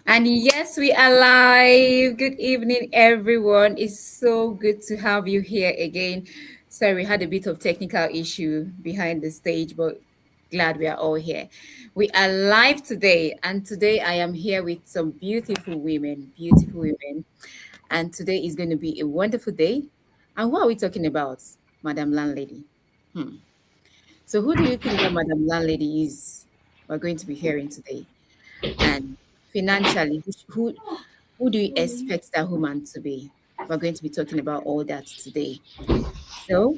And yes, we are live. Good evening, everyone. It's so good to have you here again. Sorry, we had a bit of technical issue behind the stage, but glad we are all here. We are live today, and today I am here with some beautiful women, beautiful women. And today is going to be a wonderful day. And what are we talking about, Madam Landlady? Hmm. So, who do you think that Madam Landlady is? We're going to be hearing today. And financially, who do you expect that woman to be? We're going to be talking about all that today. So,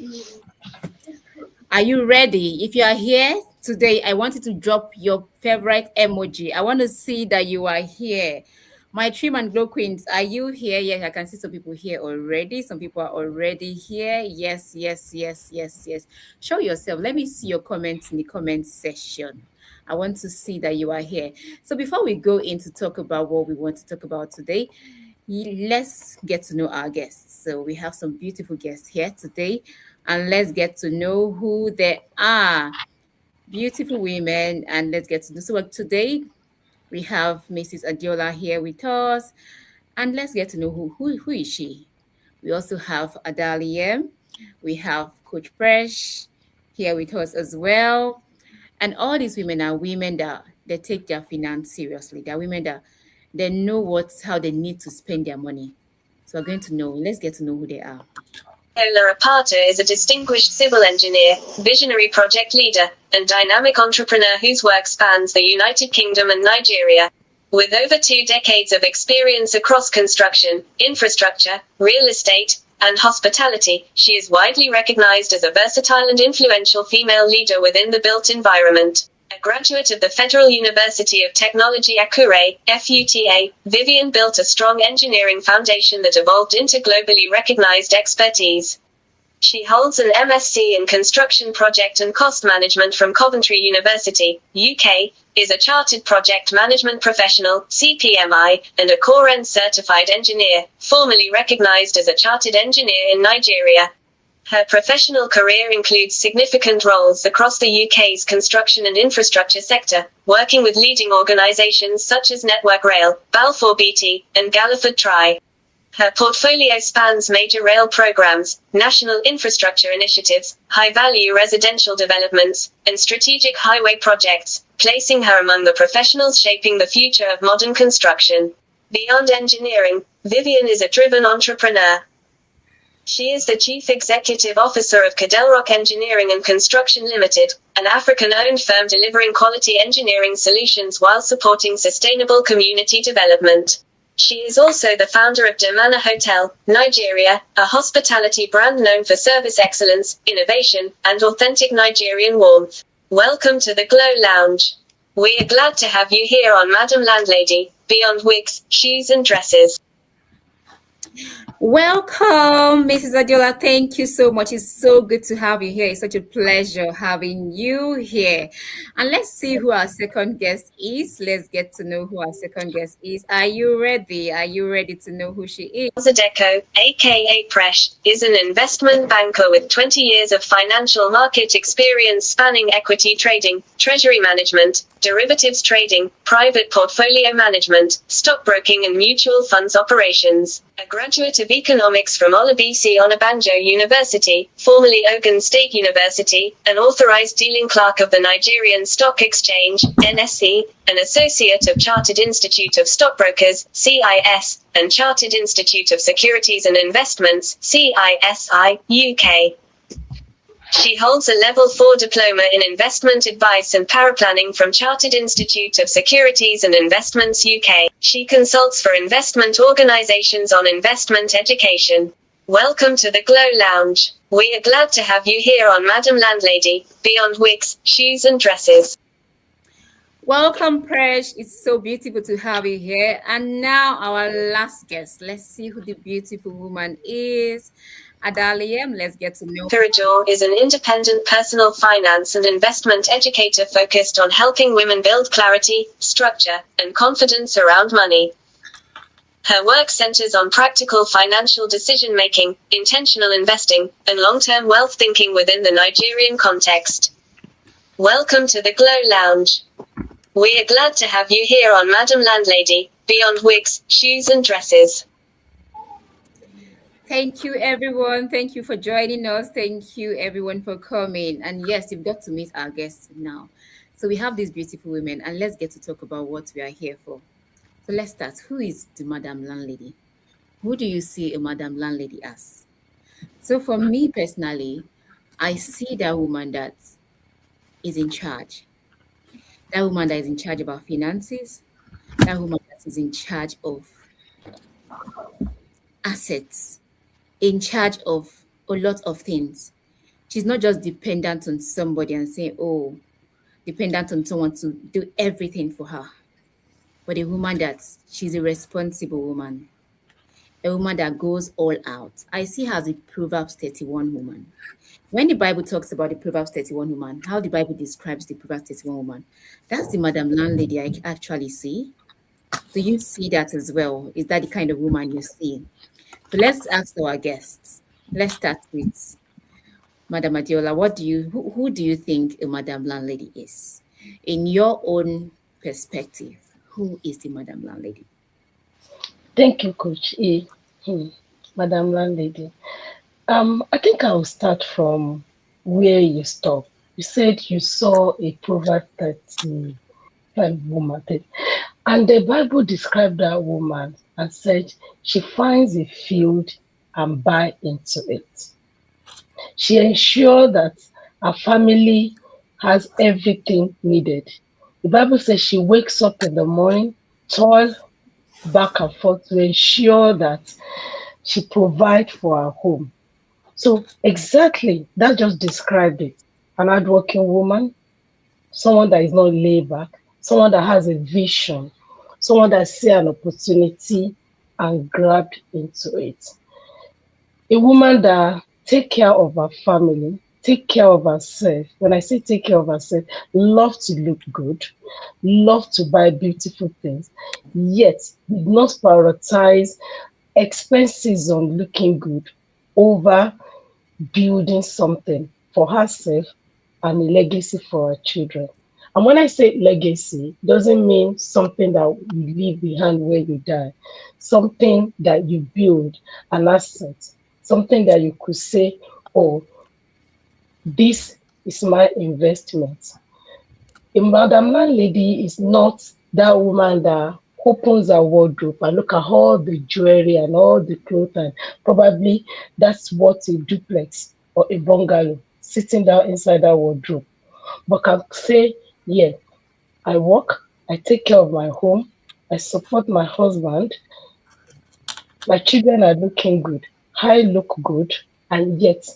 are you ready? If you are here today, I want you to drop your favorite emoji. I want to see that you are here. My trim and glow queens, are you here? Yes, I can see some people here already. Some people are already here. Yes, yes, yes, yes, yes. Show yourself. Let me see your comments in the comment section. I want to see that you are here. So before we go in to talk about what we want to talk about today, let's get to know our guests. So we have some beautiful guests here today, and let's get to know who they are. Beautiful women, and let's get to know. So today we have Mrs. Adiola here with us, and let's get to know who is she. We also have Adalia. We have Coach Fresh here with us as well. And all these women are women that they take their finance seriously. They're women that they know how they need to spend their money. So we're going to know. Let's get to know who they are. Ola Apata is a distinguished civil engineer, visionary project leader, and dynamic entrepreneur whose work spans the United Kingdom and Nigeria. With over 2 decades of experience across construction, infrastructure, real estate, and hospitality, she is widely recognized as a versatile and influential female leader within the built environment. A graduate of the Federal University of Technology Akure, FUTA, Vivian built a strong engineering foundation that evolved into globally recognized expertise. She holds an MSc in Construction Project and Cost Management from Coventry University, UK, is a Chartered Project Management Professional, CPMI, and a Core-N certified engineer, formally recognized as a Chartered Engineer in Nigeria. Her professional career includes significant roles across the UK's construction and infrastructure sector, working with leading organisations such as Network Rail, Balfour Beatty, and Galliford Try. Her portfolio spans major rail programmes, national infrastructure initiatives, high-value residential developments, and strategic highway projects, placing her among the professionals shaping the future of modern construction. Beyond engineering, Vivian is a driven entrepreneur. She is the Chief Executive Officer of Cadelrock Engineering and Construction Limited, an African-owned firm delivering quality engineering solutions while supporting sustainable community development. She is also the founder of Domana Hotel, Nigeria, a hospitality brand known for service excellence, innovation, and authentic Nigerian warmth. Welcome to the Glow Lounge. We are glad to have you here on Madam Landlady, Beyond Wigs, Shoes and Dresses. Welcome, Mrs. Adiola. Thank you so much. It's so good to have you here. It's such a pleasure having you here. And let's see who our second guest is. Let's get to know who our second guest is. Are you ready? Are you ready to know who she is? Zadeko, aka Presh, is an investment banker with 20 years of financial market experience spanning equity trading, treasury management, derivatives trading, private portfolio management, stockbroking and mutual funds operations. A graduate of economics from Olabisi Onabanjo University, formerly Ogun State University, an authorized dealing clerk of the Nigerian Stock Exchange, NSE, an associate of Chartered Institute of Stockbrokers, CIS, and Chartered Institute of Securities and Investments, CISI, UK. She holds a Level 4 diploma in investment advice and paraplanning from Chartered Institute of Securities and Investments UK. She consults for investment organizations on investment education. Welcome to the Glow Lounge. We are glad to have you here on Madam Landlady, Beyond Wigs, Shoes and Dresses. Welcome, Presh. It's so beautiful to have you here. And now our last guest. Let's see who the beautiful woman is. Adalia, let's get to know. Karajour is an independent personal finance and investment educator focused on helping women build clarity, structure, and confidence around money. Her work centers on practical financial decision-making, intentional investing, and long-term wealth thinking within the Nigerian context. Welcome to the Glow Lounge. We are glad to have you here on Madam Landlady, Beyond Wigs, Shoes and Dresses. Thank you, everyone. Thank you for joining us. Thank you, everyone, for coming. And yes, you've got to meet our guests now. So we have these beautiful women, and let's get to talk about what we are here for. So let's start. Who is the Madam Landlady? Who do you see a Madam Landlady as? So for me personally, I see that woman that is in charge. That woman that is in charge of our finances. That woman that is in charge of assets, in charge of a lot of things. She's not just dependent on somebody and saying, oh, dependent on someone to do everything for her, but a woman that she's a responsible woman, a woman that goes all out. I see her as a Proverbs 31 woman. When the Bible talks about the Proverbs 31 woman, how the Bible describes the Proverbs 31 woman, that's the Madam Landlady I actually see. Do you see that as well? Is that the kind of woman you see? So let's ask our guests. Let's start with Madam Adiola. Who do you think a Madam Landlady is? In your own perspective, who is the Madam Landlady? Thank you, Coach E. Hmm. Madam Landlady. I think I'll start from where you stopped. You said you saw a Proverb 35 woman. And the Bible described that woman and said she finds a field and buy into it. She ensured that her family has everything needed. The Bible says she wakes up in the morning, toil back and forth to ensure that she provides for her home. So exactly that just described it. An hardworking woman, someone that is not laid back, someone that has a vision, someone that see an opportunity and grabbed into it. A woman that take care of her family, take care of herself. When I say take care of herself, love to look good, love to buy beautiful things, yet did not prioritize expenses on looking good over building something for herself and a legacy for her children. And when I say legacy, doesn't mean something that you leave behind when you die, something that you build, an asset, something that you could say, oh, this is my investment. A Madam Landlady is not that woman that opens her wardrobe and look at all the jewelry and all the clothes, and probably that's what a duplex or a bungalow sitting down inside that wardrobe. But can say, yeah, I work, I take care of my home, I support my husband, my children are looking good, I look good, and yet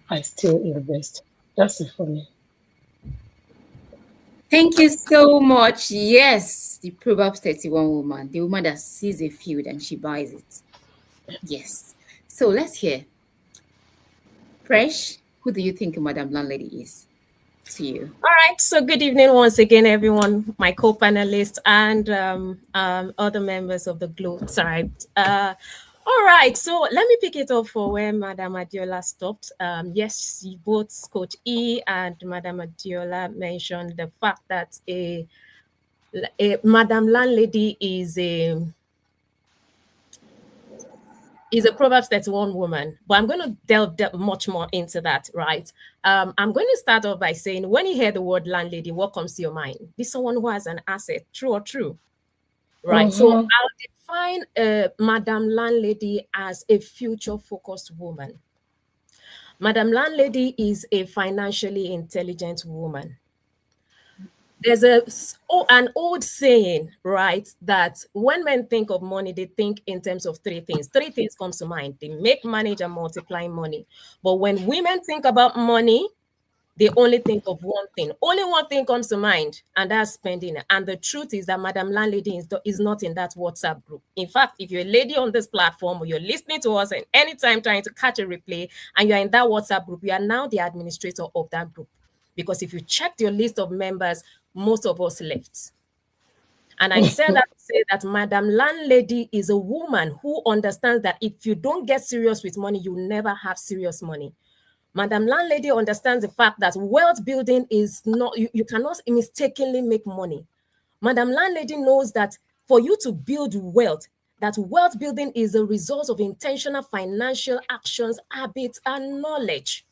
I still invest. That's it for me. Thank you so much. Yes, the Proverbs 31 woman, the woman that sees a field and she buys it. Yes. So let's hear. Fresh, who do you think a Madam Landlady is to you? All right. So good evening once again, everyone, my co-panelists and other members of the Glow tribe. All right. So let me pick it up for where Madam Adiola stopped. Yes, both Coach E and Madam Adiola mentioned the fact that a Madam Landlady is a Proverbs 31 woman, but I'm going to delve much more into that, right? I'm going to start off by saying, when you hear the word landlady, what comes to your mind? This someone who has an asset, true or true, right? So Mhm. I'll define Madam Landlady as a future-focused woman. Madam Landlady is a financially intelligent woman. There's an old saying, right, that when men think of money, they think in terms of three things. Three things comes to mind. They make, manage, and multiply money. But when women think about money, they only think of one thing. Only one thing comes to mind, and that's spending. And the truth is that Madam Landlady is not in that WhatsApp group. In fact, if you're a lady on this platform or you're listening to us at any time trying to catch a replay and you're in that WhatsApp group, you are now the administrator of that group. Because if you checked your list of members, most of us left. And I said that to say that Madam Landlady is a woman who understands that if you don't get serious with money, you never have serious money. Madam Landlady understands the fact that wealth building is not, you cannot mistakenly make money. Madam Landlady knows that for you to build wealth, that wealth building is a result of intentional financial actions, habits, and knowledge.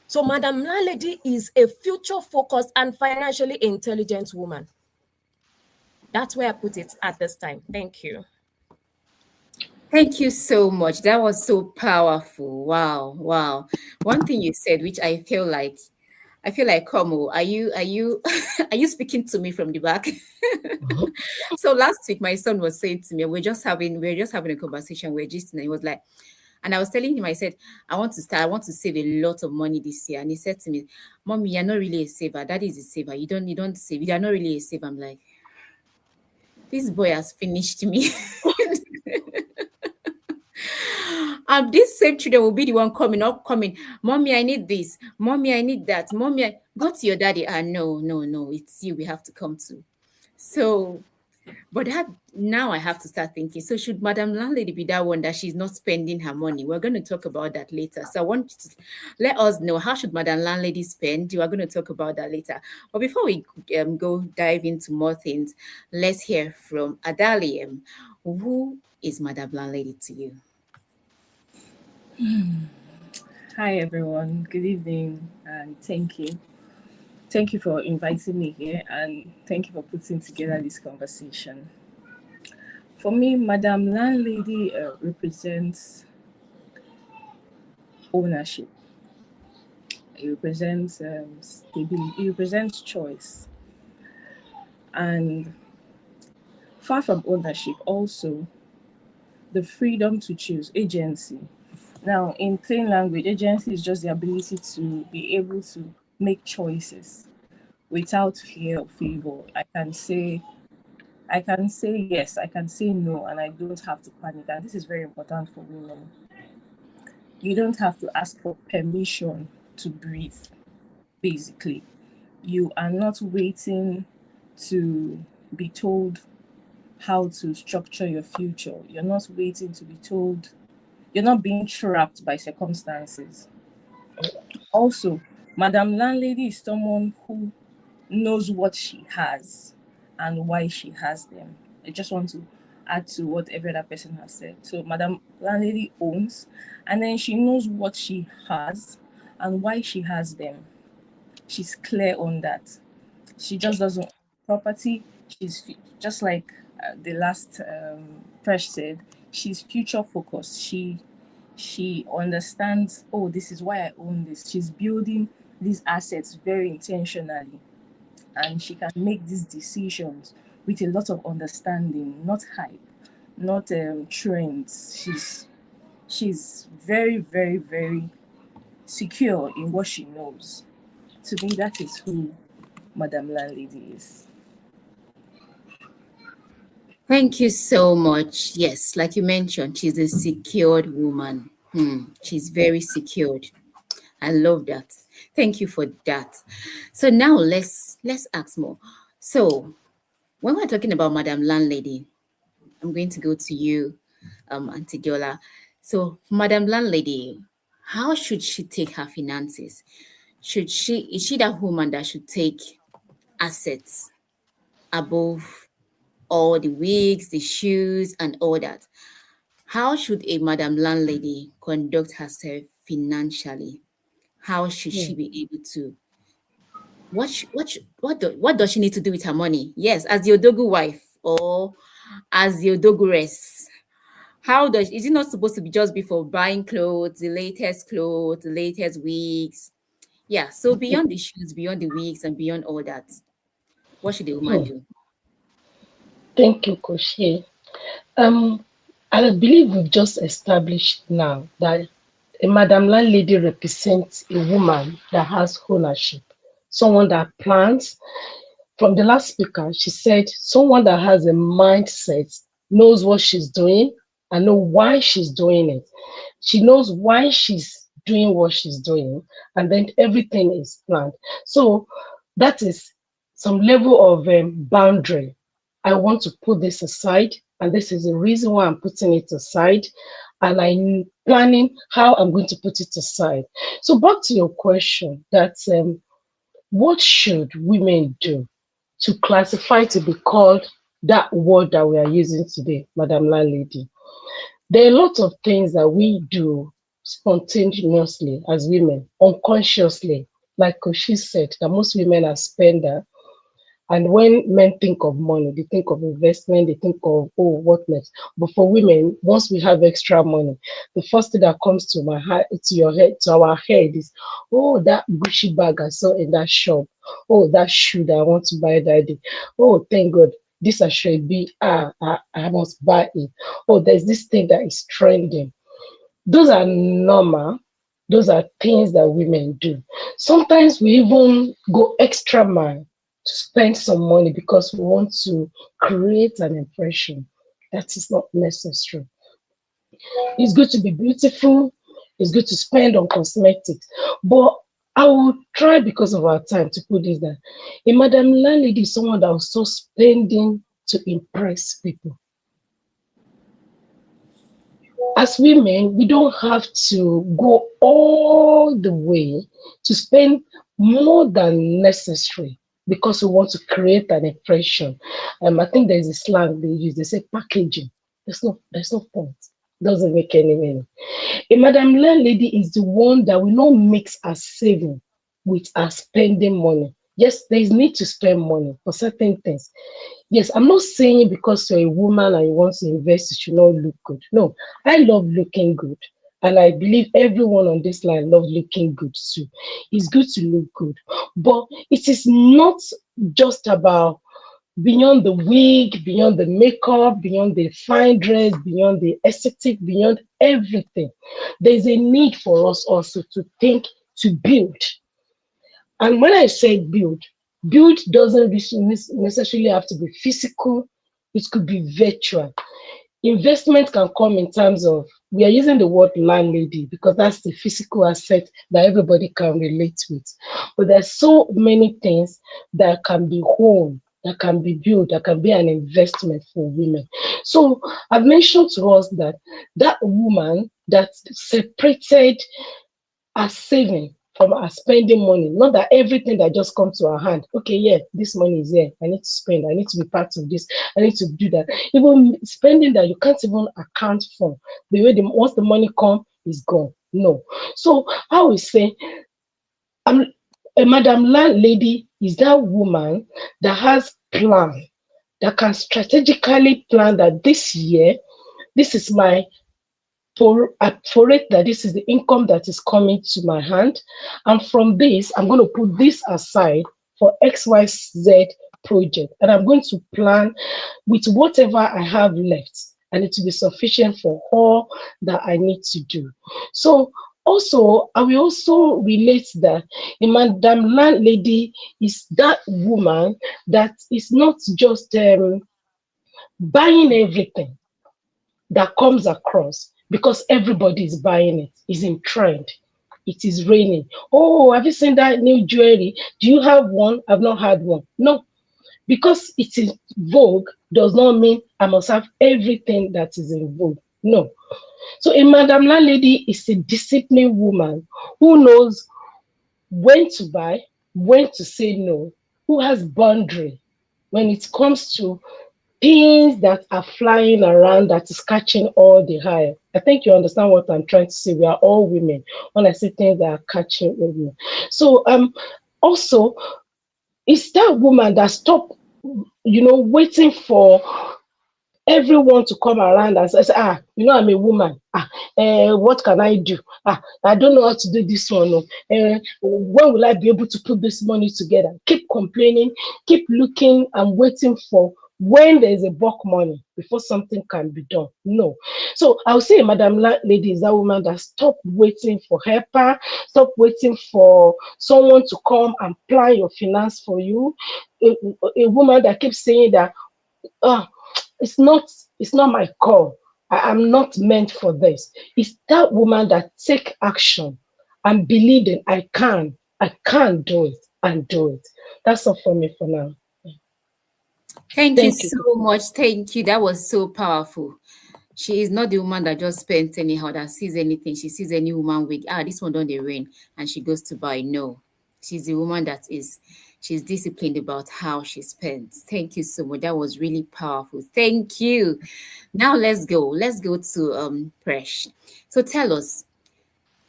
So Madam Landlady is a future-focused and financially intelligent woman. That's where I put it at this time. Thank you. Thank you so much. That was so powerful. Wow, wow. One thing you said, which I feel like Komo, are you are you speaking to me from the back? So last week my son was saying to me, we're just having a conversation, we're just and he was like, and I was telling him, I said, I want to save a lot of money this year. And he said to me, Mommy, you're not really a saver. Daddy is a saver. You don't save. You're not really a saver. I'm like, this boy has finished me. And these same children will be the one coming up, coming, Mommy, I need this. Mommy, I need that. Mommy, go to your daddy. Ah, no, no, no. It's you we have to come to. So, but that now I have to start thinking. So should Madam Landlady be that one that she's not spending her money? We're going to talk about that later. So I want you to let us know how should Madam Landlady spend. You are going to talk about that later. But before we go dive into more things, let's hear from Adali. Who is Madam Landlady to you? Hi everyone, good evening and thank you. Thank you for inviting me here and thank you for putting together this conversation. For me, Madam Landlady represents ownership. It represents stability. It represents choice. And far from ownership, also the freedom to choose, agency. Now, in plain language, agency is just the ability to be able to make choices without fear or favor. I can say yes, I can say no, and I don't have to panic. And this is very important for women. You don't have to ask for permission to breathe, basically. You are not waiting to be told how to structure your future. You're not waiting to be told, you're not being trapped by circumstances. Also, Madam Landlady is someone who knows what she has and why she has them. I just want to add to what every other person has said. So, Madam Landlady owns, and then she knows what she has and why she has them. She's clear on that. She just doesn't own property. Just like the last press said. She's future focused. She understands. Oh, this is why I own this. She's building these assets very intentionally, and she can make these decisions with a lot of understanding, not hype, not trends. She's very, very, very secure in what she knows. To me, that is who Madam Landlady is. Thank you so much. Yes, like you mentioned, she's a secured woman. She's very secured. I love that. Thank you for that. So now let's ask more. So when we're talking about Madam Landlady, I'm going to go to you, Auntie Diola. So Madam Landlady, how should she take her finances? Is she that woman that should take assets above all the wigs, the shoes, and all that? How should a Madam Landlady conduct herself financially? How should she be able to what does she need to do with her money? Yes, as the Odogu wife or as the Odoguress. How does is it not supposed to be just before buying clothes, the latest wigs? Yeah, so beyond the shoes, beyond the wigs, and beyond all that, what should the woman Hmm. do? Thank you, Coach. Um, I believe we've just established now that a Madam Landlady represents a woman that has ownership, someone that plans. From the last speaker, she said someone that has a mindset, knows what she's doing and know why she's doing it. She knows why she's doing what she's doing, and then everything is planned. So that is some level of boundary. I want to put this aside, and this is the reason why I'm putting it aside, and I'm planning how I'm going to put it aside. So back to your question, that what should women do? to classify to be called that word that we are using today, Madam Landlady. There are a lot of things that we do spontaneously as women, unconsciously. Like she said, that most women are spender. And when men think of money, they think of investment, they think of, oh, what next? But for women, once we have extra money, the first thing that comes to my heart, to your head, to our head is, oh, that Gucci bag I saw in that shop. Oh, that shoe that I want to buy that day. Oh, thank God. This I should be. I must buy it. Oh, there's this thing that is trending. Those are normal. Those are things that women do. Sometimes we even go extra mile to spend some money because we want to create an impression that is not necessary. It's good to be beautiful, it's good to spend on cosmetics, but I will try because of our time to put this down. A Madam Landlady is someone that also spending to impress people. As women, we don't have to go all the way to spend more than necessary because we want to create an impression. I think there's a slang they use. They say packaging. There's no point. Doesn't make any meaning. A Madam Landlady is the one that will not mix her saving with her spending money. Yes, there is need to spend money for certain things. Yes, I'm not saying because you're a woman and you want to invest, you should not look good. No, I love looking good. And I believe everyone on this line loves looking good too. It's good to look good. But it is not just about beyond the wig, beyond the makeup, beyond the fine dress, beyond the aesthetic, beyond everything. There's a need for us also to think, to build. And when I say build, build doesn't necessarily have to be physical, it could be virtual. Investment can come in terms of, we are using the word landlady because that's the physical asset that everybody can relate with. But there's so many things that can be home, that can be built, that can be an investment for women. So I've mentioned to us that that woman that separated are saving from our spending money. Not that everything that just comes to our hand, okay, yeah, this money is here. I need to spend. I need to be part of this. I need to do that. Even spending that you can't even account for. The way once the money comes, is gone. No. So I would say, I'm a Madam Landlady is that woman that has plan, that can strategically plan that this year, this is my for it that this is the income that is coming to my hand, and from this I'm going to put this aside for XYZ project, and I'm going to plan with whatever I have left, and it will be sufficient for all that I need to do. So also I will also relate that a Madam Landlady is that woman that is not just buying everything that comes across because everybody is buying it. It's in trend. It is raining. Oh, have you seen that new jewelry? Do you have one? I've not had one. No, because it is vogue does not mean I must have everything that is in vogue. No. So a Madam Landlady is a disciplined woman who knows when to buy, when to say no, who has boundary when it comes to things that are flying around that is catching all the eye. I think you understand what I'm trying to say. We are all women when I say things that are catching women. So also it's that woman that stop, waiting for everyone to come around and say, I'm a woman. What can I do? I don't know how to do this one. When will I be able to put this money together? Keep complaining, keep looking and waiting for when there's a bulk money before something can be done. No. So I'll say, Madam Lady is that woman that stop waiting for helper, stop waiting for someone to come and plan your finance for you. A woman that keeps saying that, oh, it's not it's not my call. I'm not meant for this. It's that woman that take action and believe in I can do it and do it. That's all for me for now. Thank you Thank you. so much. Thank you. That was so powerful. She is not the woman that just spends anyhow, that sees anything. She sees any woman with, this one don't they rain, and she goes to buy. No. She's the woman that is She's disciplined about how she spends. Thank you so much. That was really powerful. Thank you. Now let's go. Let's go to Presh. So tell us,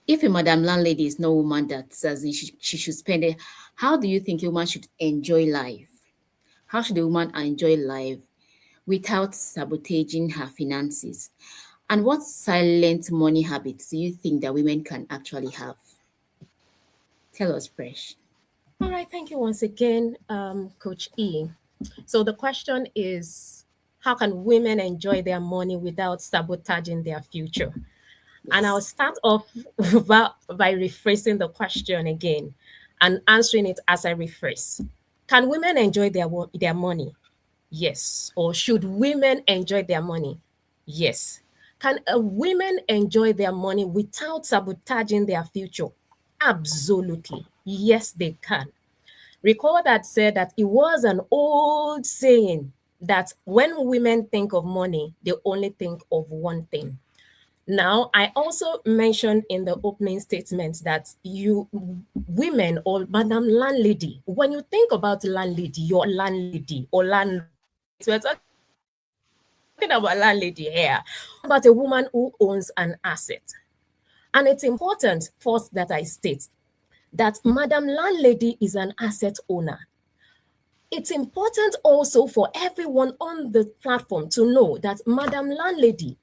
if a madam landlady is no woman that says she should spend it, how do you think a woman should enjoy life? How should a woman enjoy life without sabotaging her finances? And what silent money habits do you think that women can actually have? Tell us, Presh. All right, thank you once again, Coach E. So the question is, how can women enjoy their money without sabotaging their future? And I'll Yes. start off by rephrasing the question again and answering it as I rephrase. Can women enjoy their money? Yes. Or should women enjoy their money? Yes. Can women enjoy their money without sabotaging their future? Absolutely. Yes, they can. Recall that said that it was an old saying that when women think of money, they only think of one thing. Now, I also mentioned in the opening statement that you women or Madam Landlady, when you think about landlady, your landlady or landlord, right? We're talking about landlady here. About a woman who owns an asset. And it's important first that I state that Madam Landlady is an asset owner. It's important also for everyone on the platform to know that Madam Landlady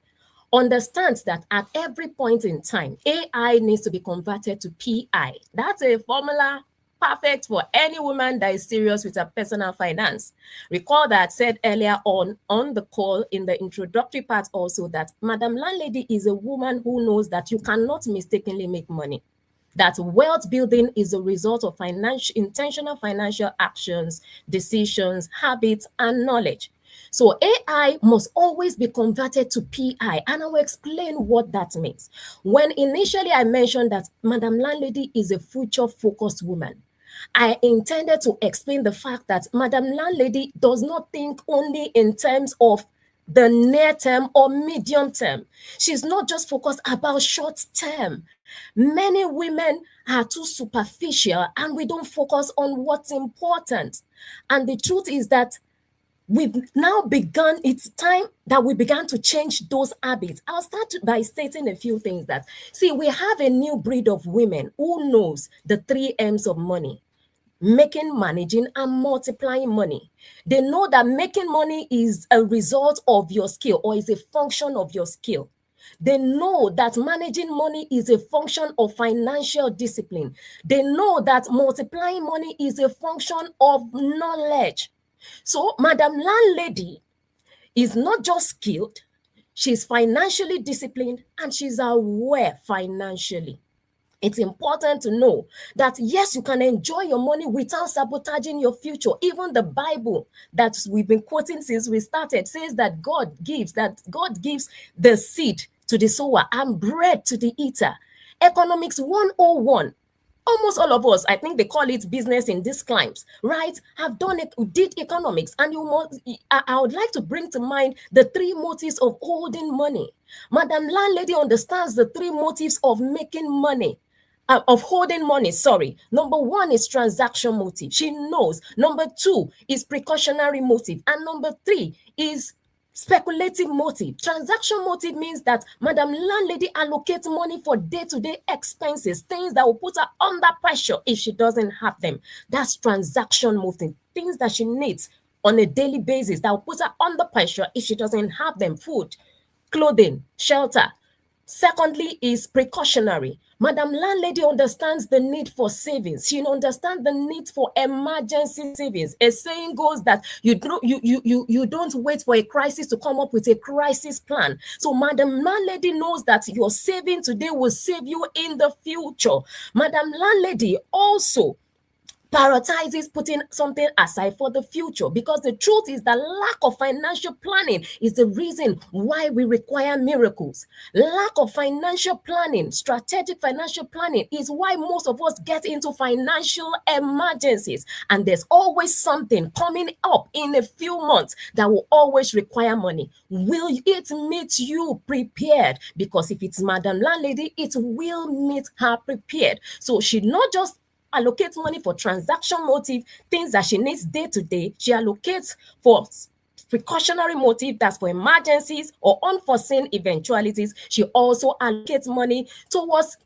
understands that at every point in time, AI needs to be converted to PI. That's a formula perfect for any woman that is serious with her personal finance. Recall that I said earlier on the call in the introductory part also that Madam Landlady is a woman who knows that you cannot mistakenly make money, that wealth building is a result of intentional financial actions, decisions, habits, and knowledge. So AI must always be converted to PI, and I will explain what that means. When initially I mentioned that Madam Landlady is a future-focused woman, I intended to explain the fact that Madam Landlady does not think only in terms of the near term or medium term. She's not just focused about short term. Many women are too superficial and we don't focus on what's important. And the truth is that we've now begun, it's time that we began to change those habits. I'll start by stating a few things that, see, we have a new breed of women who knows the 3 M's of money: making, managing, and multiplying money. They know that making money is a result of your skill or is a function of your skill. They know that managing money is a function of financial discipline. They know that multiplying money is a function of knowledge. So, Madam Landlady is not just skilled, she's financially disciplined and she's aware financially. It's important to know that yes, you can enjoy your money without sabotaging your future. Even the Bible that we've been quoting since we started says that God gives the seed to the sower and bread to the eater. Economics 101. Almost all of us, I think they call it business in these climes, right? Have done it, did economics, and you must. I would like to bring to mind the three motives of holding money. Madam Landlady understands the three motives of making money. Of holding money, sorry. Number one is transaction motive. She knows. Number two is precautionary motive. And number three is speculative motive. Transaction motive means that Madam Landlady allocates money for day-to-day expenses, things that will put her under pressure if she doesn't have them. That's transaction motive, things that she needs on a daily basis that will put her under pressure if she doesn't have them: food, clothing, shelter. Secondly is precautionary. Madam Landlady understands the need for savings. She understands the need for emergency savings. A saying goes that you don't wait for a crisis to come up with a crisis plan. So Madam Landlady knows that your saving today will save you in the future. Madam Landlady also prioritizes putting something aside for the future, because the truth is that lack of financial planning is the reason why we require miracles. Lack of financial planning, strategic financial planning, is why most of us get into financial emergencies, and there's always something coming up in a few months that will always require money. Will it meet you prepared? Because if it's Madam Landlady, it will meet her prepared. So she not just allocates money for transaction motive, things that she needs day to day. She allocates for precautionary motive, that's for emergencies or unforeseen eventualities. She also allocates money towards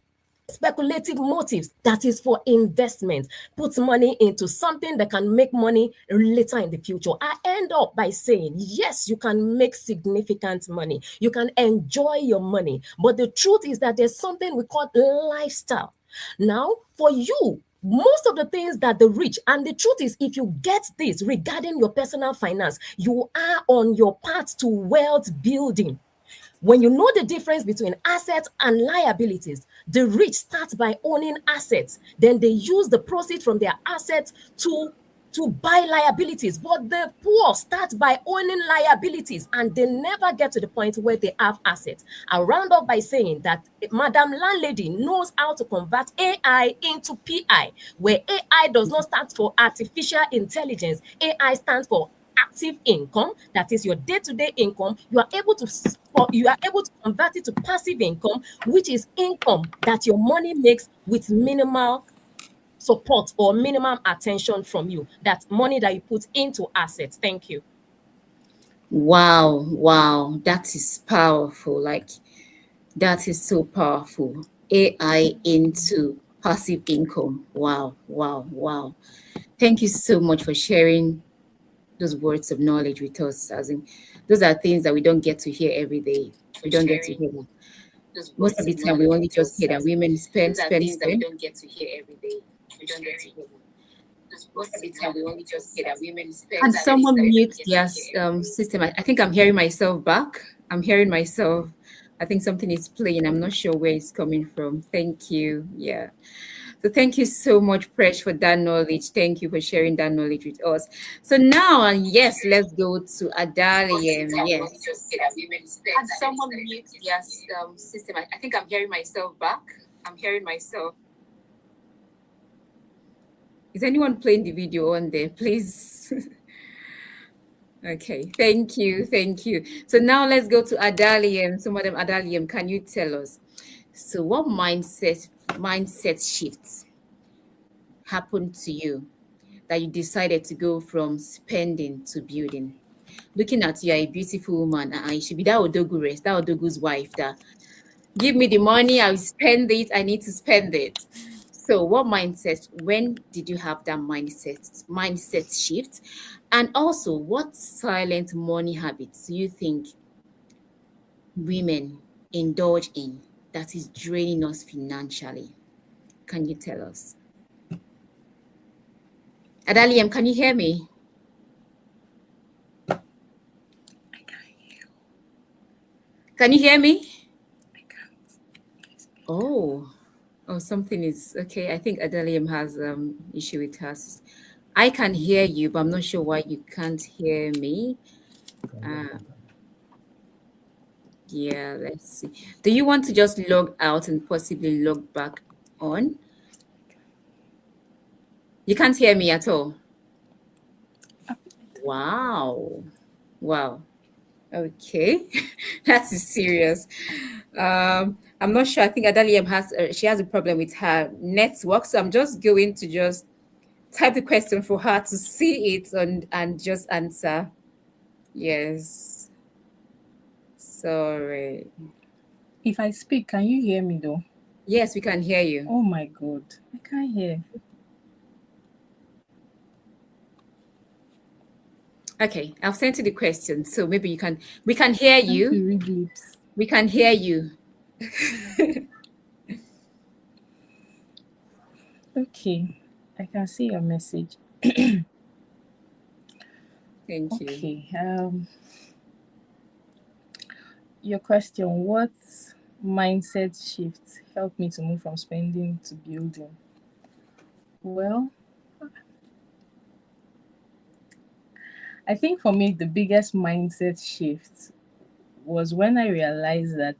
speculative motives, that is for investment, puts money into something that can make money later in the future. I end up by saying, yes, you can make significant money, you can enjoy your money, but the truth is that there's something we call lifestyle. Now, for you, most of the things that the rich, and the truth is, if you get this regarding your personal finance, you are on your path to wealth building. When you know the difference between assets and liabilities, the rich start by owning assets. Then they use the proceeds from their assets to buy liabilities. But the poor start by owning liabilities and they never get to the point where they have assets. I'll round up by saying that Madam Landlady knows how to convert AI into PI, where AI does not stand for artificial intelligence. AI stands for active income, that is your day-to-day income. You are able to convert it to passive income, which is income that your money makes with minimal support or minimum attention from you. That's money that you put into assets. Thank you. Wow, wow, that is powerful. Like, that is so powerful. AI into passive income. Wow, wow, wow. Thank you so much for sharing those words of knowledge with us. As in, those are things that we don't get to hear every day. We don't get to hear that. Those Most words of the of time, we knowledge only with just us. hear that women spend, Those are spend, things that we spend. don't get to hear every day. We don't get to hear them. Most of the time, we only just hear that women spend. Can someone mute Get their to hear every day. system? I think I'm hearing myself back. I'm hearing myself. I think something is playing. I'm not sure where it's coming from. Thank you. Yeah. So thank you so much, Presh, for that knowledge. Thank you for sharing that knowledge with us. So now, yes, let's go to Adalium. Yes. Can someone mute their system? I think I'm hearing myself back. I'm hearing myself. Is anyone playing the video on there? Please. Okay, thank you, thank you. So now let's go to Adalium. So, Madam Adalium, can you tell us? So, what mindset shifts happened to you that you decided to go from spending to building? Looking at you, are a beautiful woman, and you should be that Odogu rest, that Odogu's wife. That give me the money, I'll spend it. I need to spend it. So, what mindset? When did you have that mindset shift? And also, what silent money habits do you think women indulge in that is draining us financially? Can you tell us? Adaliam, can you hear me? Can you hear me? Oh, oh, something is okay. I think Adaliam has issue with us. I can hear you, but I'm not sure why you can't hear me. Uh, yeah, let's see. Do you want to just log out and possibly log back on? You can't hear me at all. Wow. Wow. Okay. That is serious. I'm not sure. I think Adaliam has she has a problem with her network, so I'm just going to just type the question for her to see it and just answer. Yes. Sorry. If I speak, can you hear me though? Yes, we can hear you. Oh my god, I can't hear. Okay, I've sent you the question, so maybe we can hear I need to you. read lips. We can hear you. Okay, I can see your message. Thank you. Okay, your question, what mindset shift helped me to move from spending to building? Well, I think for me, the biggest mindset shift was when I realized that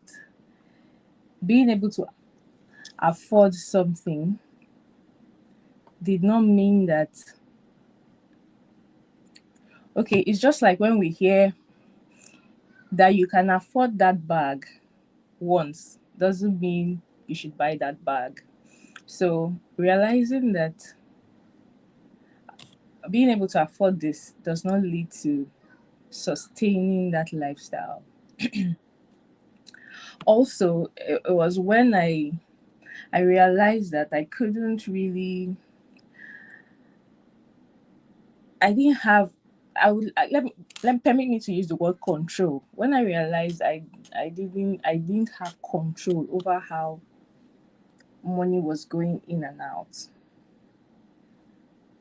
being able to afford something did not mean that, okay, it's just like when we hear that you can afford that bag once, doesn't mean you should buy that bag. So realizing that being able to afford this does not lead to sustaining that lifestyle. Also, it was when I realized that I couldn't really, I didn't have, let permit me to use the word control. When I realized I didn't have control over how money was going in and out.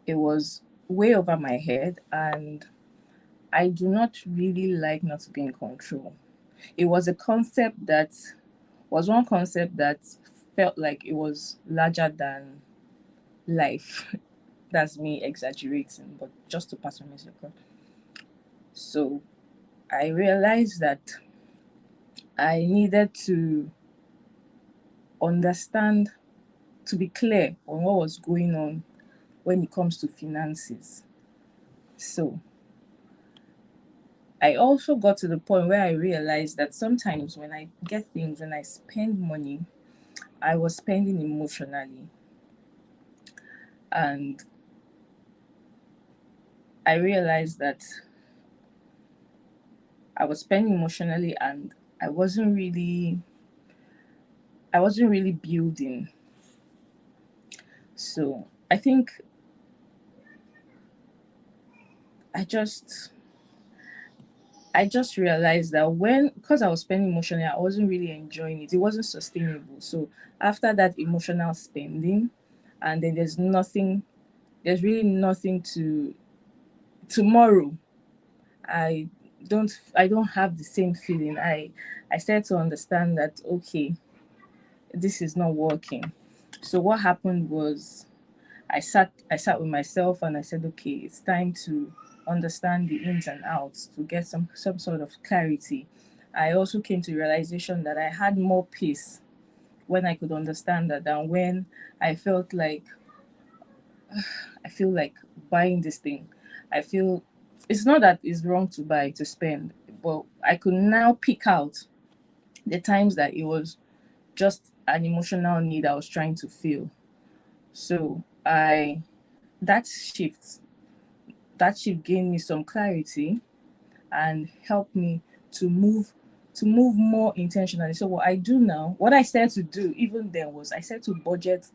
It was way over my head, and I do not really like not to be in control. It was a concept that was one concept that felt like it was larger than life. That's me exaggerating, but just to pass my message across. So I realized that I needed to understand, to be clear on what was going on when it comes to finances. So I also got to the point where I realized that sometimes when I get things, when I spend money, I was spending emotionally. And I realized that I was spending emotionally, and I wasn't really I wasn't really building. So I think I just I just realized that when, because I was spending emotionally, I wasn't really enjoying it. It wasn't sustainable. So after that emotional spending, and then there's really nothing to tomorrow. I don't have the same feeling. I started to understand that okay, this is not working. So what happened was I sat with myself and I said, okay, it's time to understand the ins and outs to get some sort of clarity. I also came to the realization that I had more peace when I could understand that than when I felt like I feel like buying this thing. I feel it's not that it's wrong to buy, to spend, but I could now pick out the times that it was just an emotional need I was trying to feel. So I that shift that shift gave me some clarity and helped me to move more intentionally. So what I do now, what I started to do even then was I started to budget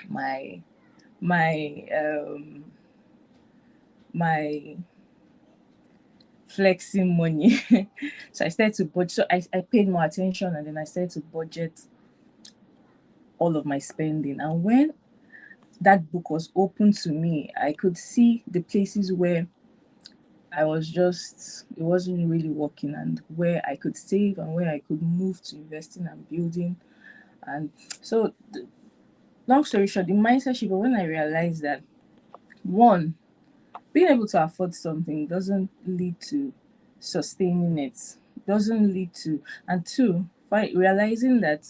my my my flexing money. So I started to budget. So I paid more attention, and then I started to budget all of my spending. And when that book was open to me, I could see the places where it wasn't really working, and where I could save and where I could move to investing and building. And so, long story short, the mindset shift, when I realized that one, being able to afford something doesn't lead to sustaining it, doesn't lead to, and two, realizing that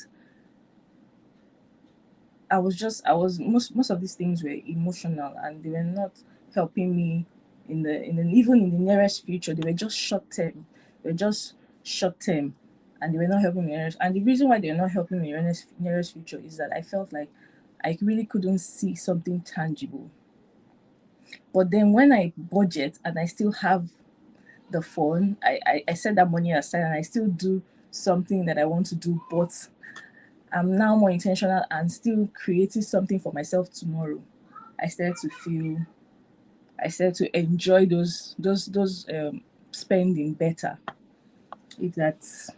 I was most of these things were emotional, and they were not helping me in the even in the nearest future. They were just short term. They were just short term, and they were not helping me. And the reason why they were not helping me in the nearest future is that I felt like I really couldn't see something tangible. But then when I budget and I still have the phone, I set that money aside and I still do something that I want to do, but I'm now more intentional and still creating something for myself tomorrow. I started to feel, I started to enjoy those spending better, if that's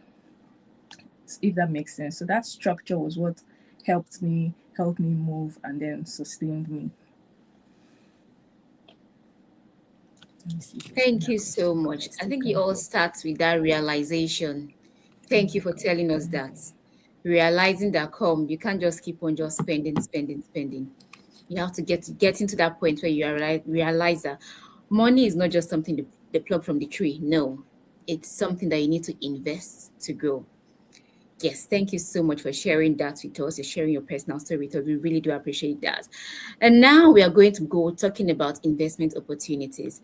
if that makes sense. So that structure was what helped me move and then sustained me. Let me see if there's Thank another you question. so I much. I still think it can all go. starts with that realization. Thank you for telling us that. Realizing that come, you can't just keep on just spending, spending, spending. You have to get into that point where you realize that money is not just something they plug from the tree. No, it's something that you need to invest to grow. Yes, thank you so much for sharing that with us. You're sharing your personal story with us. We really do appreciate that. And now we are going to go talking about investment opportunities.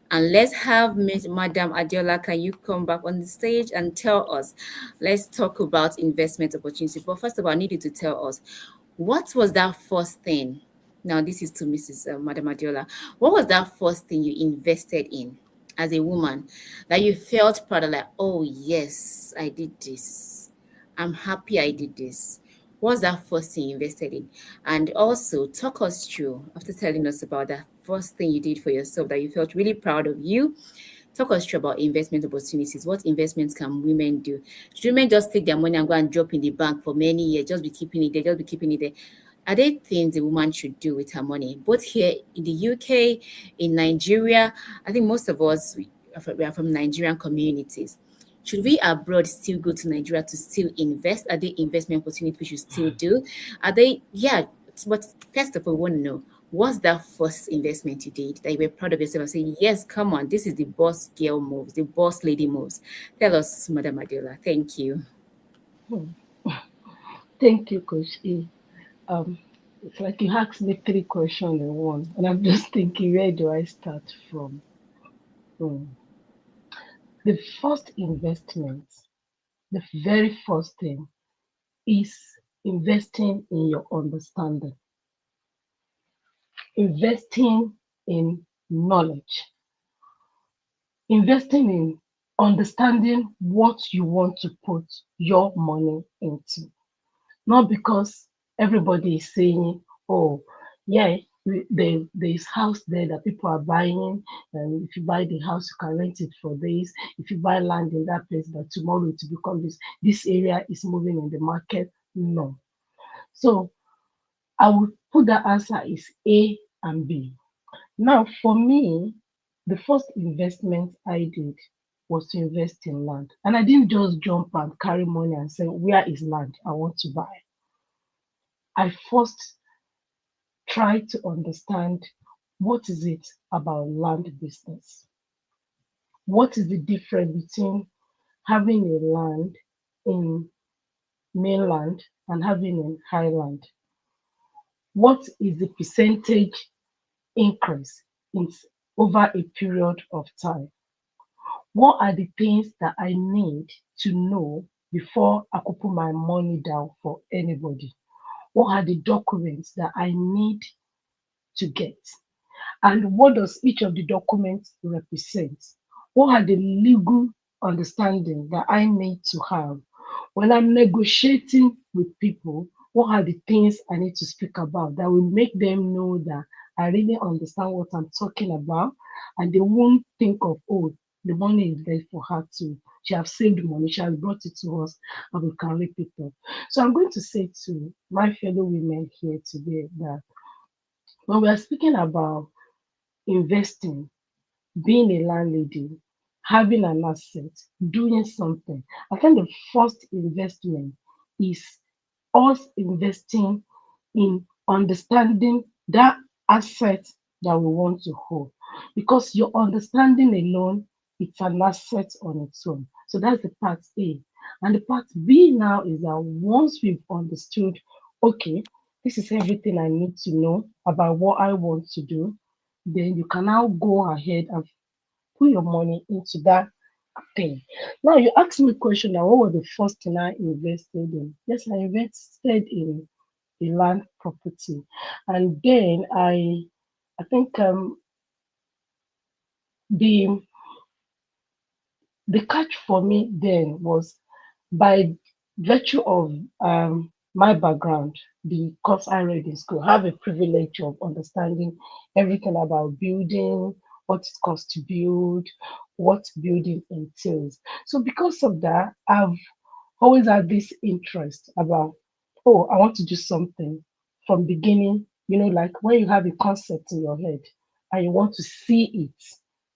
And let's have Madam Adiola. Can you come back on the stage and tell us? Let's talk about investment opportunities. But first of all, I need you to tell us What was that first thing? Now, this is to Mrs. Madam Adiola. What was that first thing you invested in as a woman that you felt proud of, like, oh, yes, I did this. I'm happy I did this. What's that first thing you invested in? And also, talk us through, after telling us about that first thing you did for yourself that you felt really proud of you. Talk us through about investment opportunities. What investments can women do? Should women just take their money and go and drop in the bank for many years, just be keeping it there, just be keeping it there? Are there things a woman should do with her money? Both here in the UK, in Nigeria, I think most of us we are from Nigerian communities. Should we abroad still go to Nigeria to still invest? Are there investment opportunities we should still do? Are they, yeah, but first of all, we want to know, what's that first investment you did that you were proud of yourself and saying, yes, come on, this is the boss girl moves, the boss lady moves? Tell us, Madam Adela. Thank you. Hmm. Thank you, Coach E. Um, it's like you asked me three questions in one, and I'm just thinking, where do I start from? Hmm. The first investment, the very first thing, is investing in your understanding, investing in knowledge, investing in understanding what you want to put your money into. Not because everybody is saying, oh, yeah, there's house there that people are buying, and if you buy the house, you can rent it for this. If you buy land in that place, that tomorrow it will become this. This area is moving in the market. No. So I would put that answer is A and B. Now, for me, the first investment I did was to invest in land. And I didn't just jump and carry money and say, where is land I want to buy? I first tried to understand what is it about land business? What is the difference between having a land in mainland and having in highland? What is the percentage increase in over a period of time? What are the things that I need to know before I could put my money down for anybody? What are the documents that I need to get? And what does each of the documents represent? What are the legal understanding that I need to have when I'm negotiating with people? What are the things I need to speak about that will make them know that I really understand what I'm talking about, and they won't think of, oh, the money is there for her too. She has saved money, she has brought it to us, and we can rip it up. So I'm going to say to my fellow women here today that when we are speaking about investing, being a landlady, having an asset, doing something. I think the first investment is us investing in understanding that asset that we want to hold. Because your understanding alone, it's an asset on its own. So that's the part A. And the part B now is that once we've understood, okay, this is everything I need to know about what I want to do, then you can now go ahead and put your money into that thing. Now you asked me a question now, what was the first thing I invested in? Yes, I invested in a land property. And then I think the the catch for me then was by virtue of my background, the course I read in school, I have a privilege of understanding everything about building, what it costs to build, what building entails. So because of that, I've always had this interest about, oh, I want to do something from beginning, like when you have a concept in your head and you want to see it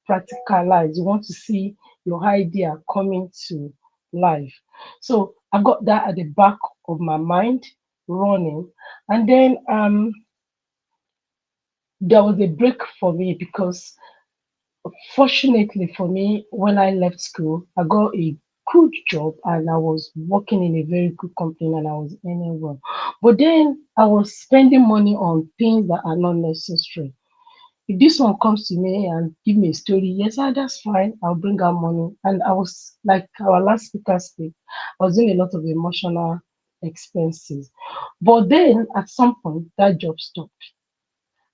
practicalize, you want to see your idea coming to life. So I got that at the back of my mind running. And then there was a break for me because fortunately for me, when I left school, I got a good job and I was working in a very good company and I was earning well. But then I was spending money on things that are not necessary. If this one comes to me and give me a story, yes, that's fine. I'll bring out money. And I was like our last speaker speak, I was doing a lot of emotional. expenses. But then at some point, that job stopped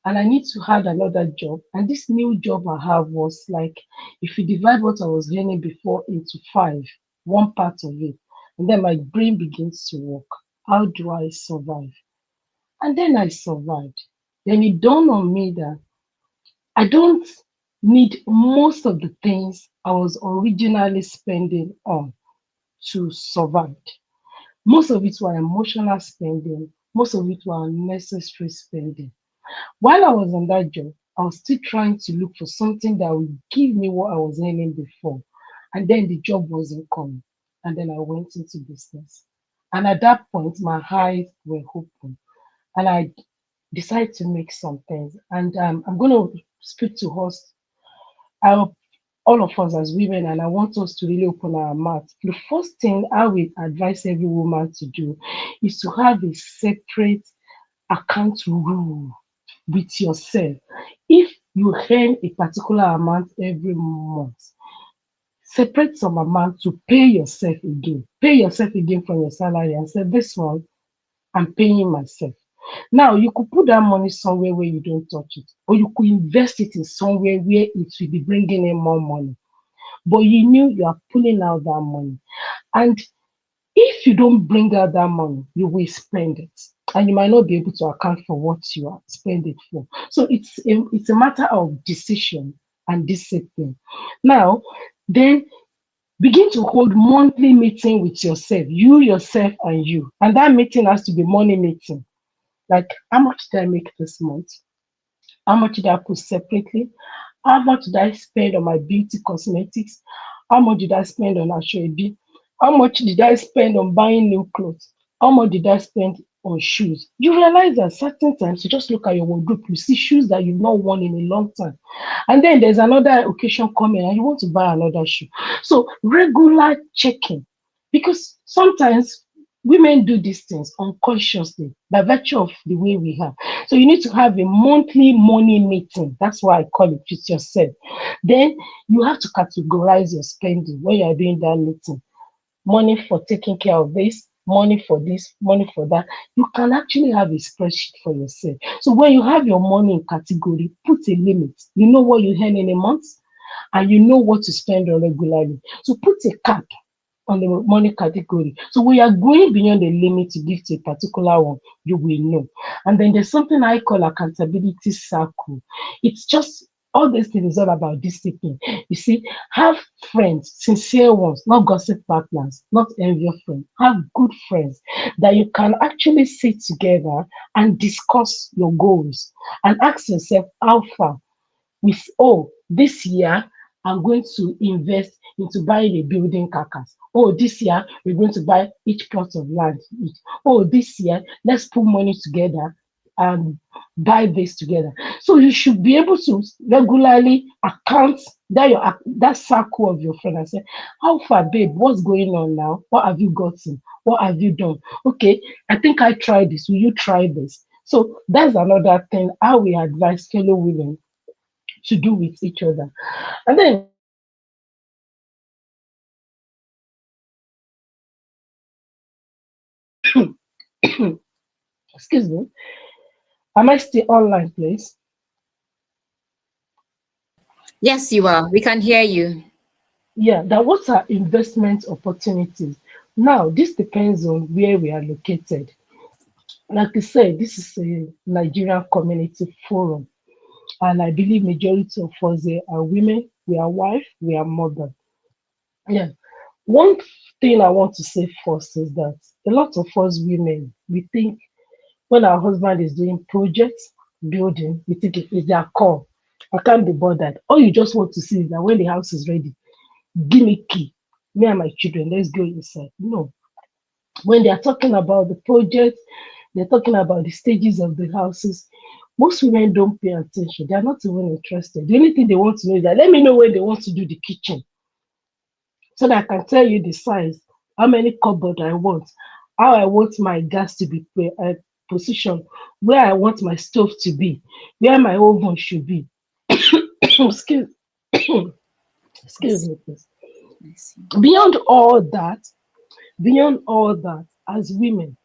and I need to have another job. And this new job I have was like, if you divide what I was earning before into five, one part of it, and then my brain begins to work. How do I survive? And then I survived. Then it dawned on me that I don't need most of the things I was originally spending on to survive. Most of it were emotional spending, most of it were unnecessary spending. While I was on that job, I was still trying to look for something that would give me what I was earning before. And then the job wasn't coming. And then I went into business. And at that point, my eyes were open. And I decided to make some things. And I'm going to speak to us, our, all of us as women, and I want us to really open our mouths. The first thing I would advise every woman to do is to have a separate account rule with yourself. If you earn a particular amount every month, separate some amount to pay yourself again. Pay yourself again from your salary and say, this one, I'm paying myself. Now, you could put that money somewhere where you don't touch it, or you could invest it in somewhere where it will be bringing in more money. But you knew you are pulling out that money. And if you don't bring out that money, you will spend it. And you might not be able to account for what you are spending for. So it's a matter of decision and discipline. Now, then begin to hold monthly meeting with yourself, you, yourself, and you. And that meeting has to be money meeting. Like, how much did I make this month? How much did I put separately? How much did I spend on my beauty cosmetics? How much did I spend on Ashwebi? How much did I spend on buying new clothes? How much did I spend on shoes? You realize that certain times you just look at your wardrobe, you see shoes that you've not worn in a long time. And then there's another occasion coming and you want to buy another shoe. So regular checking. Because sometimes women do these things unconsciously by virtue of the way we have. So you need to have a monthly money meeting. That's why I call it with yourself. Then you have to categorize your spending when you are doing that meeting. Money for taking care of this, money for that. You can actually have a spreadsheet for yourself. So when you have your money in category, put a limit. You know what you earn in a month and you know what to spend on regularly. So put a cap on the money category. So we are going beyond the limit to give to a particular one, you will know. And then there's something I call accountability circle. It's just all these things is all about discipline. You see, have friends, sincere ones, not gossip partners, not envious friends. Have good friends that you can actually sit together and discuss your goals and ask yourself how far with, oh, this year I'm going to invest into buying a building carcass. Oh, this year we're going to buy each plot of land. Oh, this year let's put money together and buy this together. So you should be able to regularly account that circle of your friend and say, how far, babe? What's going on now? What have you gotten? What have you done? Okay, I think I tried this. Will you try this? So that's another thing how we advise fellow women to do with each other. And then excuse me, am I still online, please? Yes, you are. We can hear you. Yeah, that what are investment opportunities? Now, this depends on where we are located. Like I said, this is a Nigerian community forum, and I believe majority of us here are women, we are wife, we are mother. Yeah. One thing I want to say first is that a lot of us women, we think when our husband is doing projects, building, we think it is their call. I can't be bothered. All you just want to see is that when the house is ready, give me key. Me and my children, let's go inside. No. When they are talking about the project, they're talking about the stages of the houses. Most women don't pay attention. They are not even interested. The only thing they want to know is that let me know when they want to do the kitchen so that I can tell you the size, how many cupboard I want, how I want my gas to be positioned, where I want my stove to be, where my oven should be. excuse, excuse Yes, me, please. yes. Beyond all that, beyond all that, as women,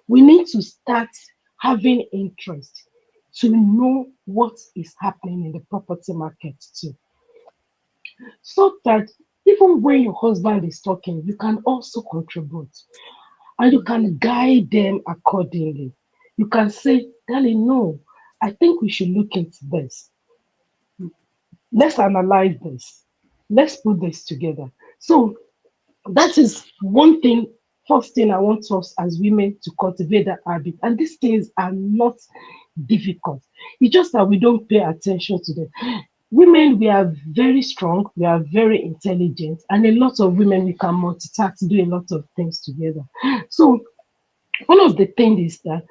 we need to start having interest to know what is happening in the property market too. So that even when your husband is talking, you can also contribute and you can guide them accordingly. You can say, darling, no, I think we should look into this. Let's analyze this. Let's put this together. So that is one thing, first thing I want us as women to cultivate that habit. And these things are not difficult. It's just that we don't pay attention to them. Women, we are very strong, we are very intelligent, and a lot of women we can multitask, do a lot of things together. So one of the things is that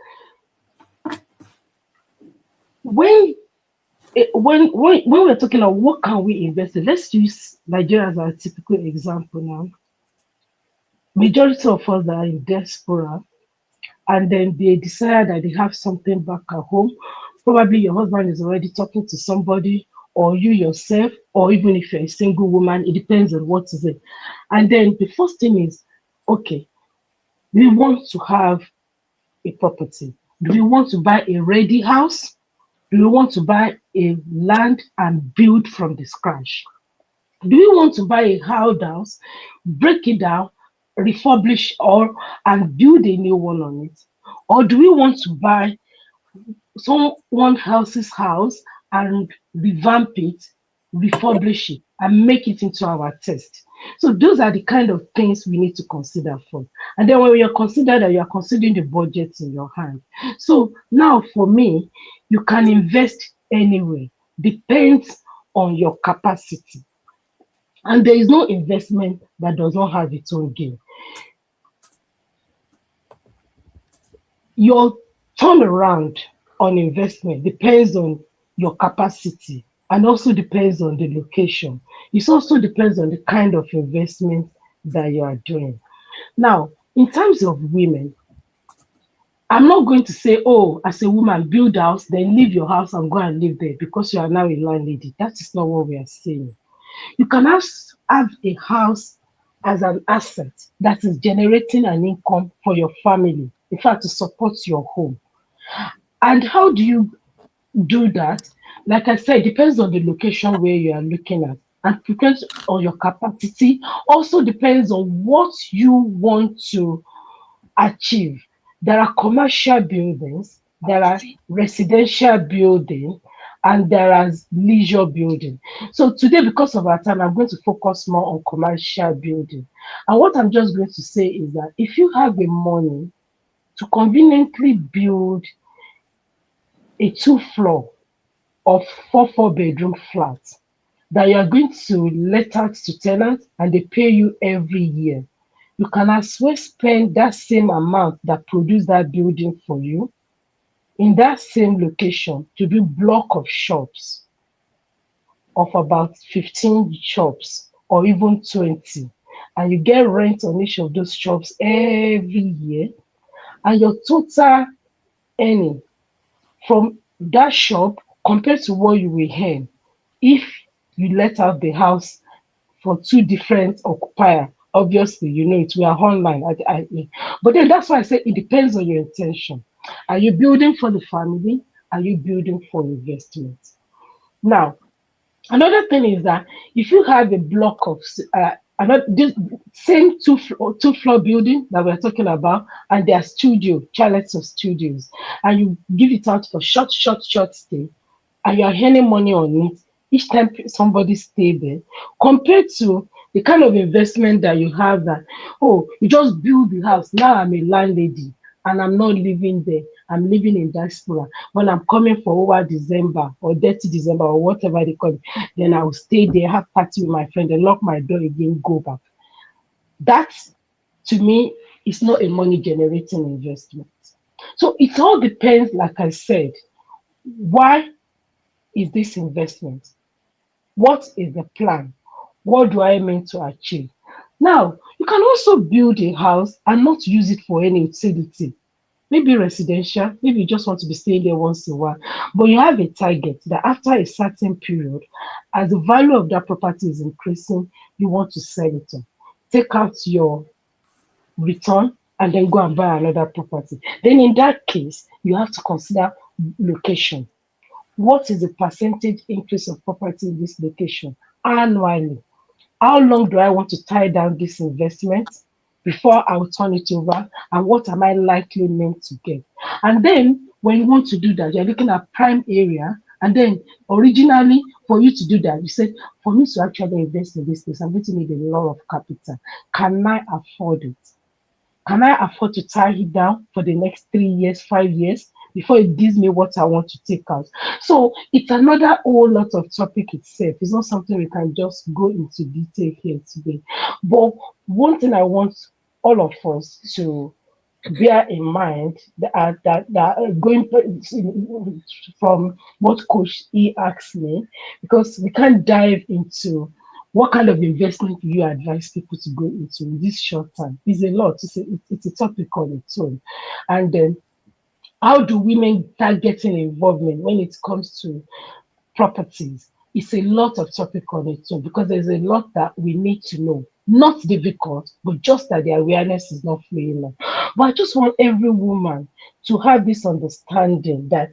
when when we're talking about what can we invest in, let's use Nigeria as a typical example now. Majority of us are in diaspora, and then they decide that they have something back at home. Probably your husband is already talking to somebody, or you yourself, or even if you're a single woman, it depends on what is it. And then the first thing is, okay, we want to have a property. Do we want to buy a ready house? Do we want to buy a land and build from the scratch? Do you want to buy a house, break it down, refurbish or and build a new one on it? Or do we want to buy someone else's house and revamp it, refurbish it, and make it into our taste? So those are the kind of things we need to consider first. And then when you consider that, you are considering the budget in your hand. So now for me, you can invest anywhere. Depends on your capacity. And there is no investment that does not have its own gain. Your turnaround on investment depends on your capacity and also depends on the location. It also depends on the kind of investment that you are doing. Now, in terms of women, I'm not going to say, oh, as a woman, build house, then leave your house and go and live there because you are now a landlady. That is not what we are saying. You can have a house as an asset that is generating an income for your family, in fact, to support your home. And how do you do that? Like I said, it depends on the location where you are looking at and depends on your capacity. Also depends on what you want to achieve. There are commercial buildings, there are residential buildings, and there are leisure building. So today, because of our time, I'm going to focus more on commercial building. And what I'm just going to say is that if you have the money to conveniently build a two-floor or four bedroom flat that you are going to let out to tenants and they pay you every year, you can as well spend that same amount that produced that building for you in that same location to do block of shops of about 15 shops or even 20, and you get rent on each of those shops every year, and your total earning from that shop compared to what you will earn if you let out the house for two different occupier. Obviously, you know it. We are online. But then that's why I say it depends on your intention. Are you building for the family? Are you building for investment? Now, another thing is that if you have a block of another this same two floor building that we're talking about, and there are chalets of studios, and you give it out for short stay, and you are earning money on it each time somebody stay there, compared to the kind of investment that you have that, oh, you just build the house. Now I'm a landlady and I'm not living there. I'm living in diaspora. When I'm coming for over December or dirty December or whatever they call it, then I will stay there, have party with my friend, and lock my door again, go back. That to me is not a money generating investment. So it all depends, like I said, why is this investment? What is the plan? What do I mean to achieve? Now, you can also build a house and not use it for any utility. Maybe residential, maybe you just want to be staying there once in a while, but you have a target that after a certain period, as the value of that property is increasing, you want to sell it on. Take out your return and then go and buy another property. Then in that case, you have to consider location. What is the percentage increase of property in this location annually? How long do I want to tie down this investment before I will turn it over? And what am I likely meant to get? And then when you want to do that, you're looking at prime area. And then originally, for you to do that, you said, for me to actually invest in this place, I'm going to need a lot of capital. Can I afford it? Can I afford to tie it down for the next 3 years, 5 years before it gives me what I want to take out? So it's another whole lot of topic itself. It's not something we can just go into detail here today. But one thing I want all of us to bear in mind that going from what Coach E asked me, because we can't dive into what kind of investment do you advise people to go into in this short time. It's a lot. It's a topic on its own. And then how do women start getting involvement when it comes to properties? It's a lot of topic on its own because there's a lot that we need to know. Not difficult, but just that the awareness is not flowing now. But I just want every woman to have this understanding that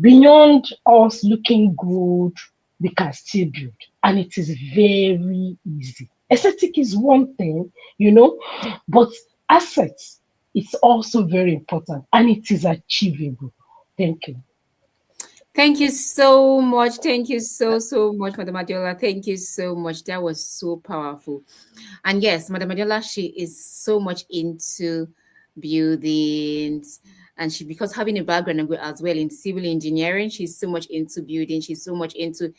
beyond us looking good, we can still build. And it is very easy. Aesthetic is one thing, but assets is also very important and it is achievable. Thank you. Thank you so much. Thank you so much, Madam Adiola. Thank you so much. That was so powerful. And yes, Madam Adiola, she is so much into buildings. And she, because having a background as well in civil engineering, she's so much into building. She's so much into,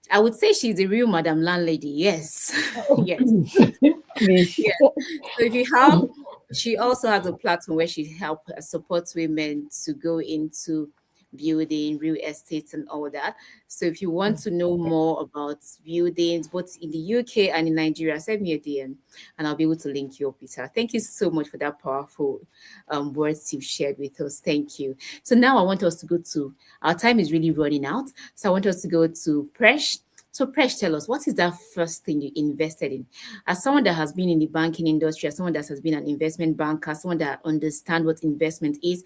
I would say she's the real Madam Landlady. Yes. Oh, Yes. please, please. Yes. So if you have, she also has a platform where she help supports women to go into building, real estate, and all that. So if you want to know more about buildings, both in the UK and in Nigeria, send me a DM, and I'll be able to link you up with her. Thank you so much for that powerful words you've shared with us. Thank you. So now I want us to go to, our time is really running out. So I want us to go to Presh. So, Presh, tell us, what is that first thing you invested in? As someone that has been in the banking industry, as someone that has been an investment banker, someone that understands what investment is,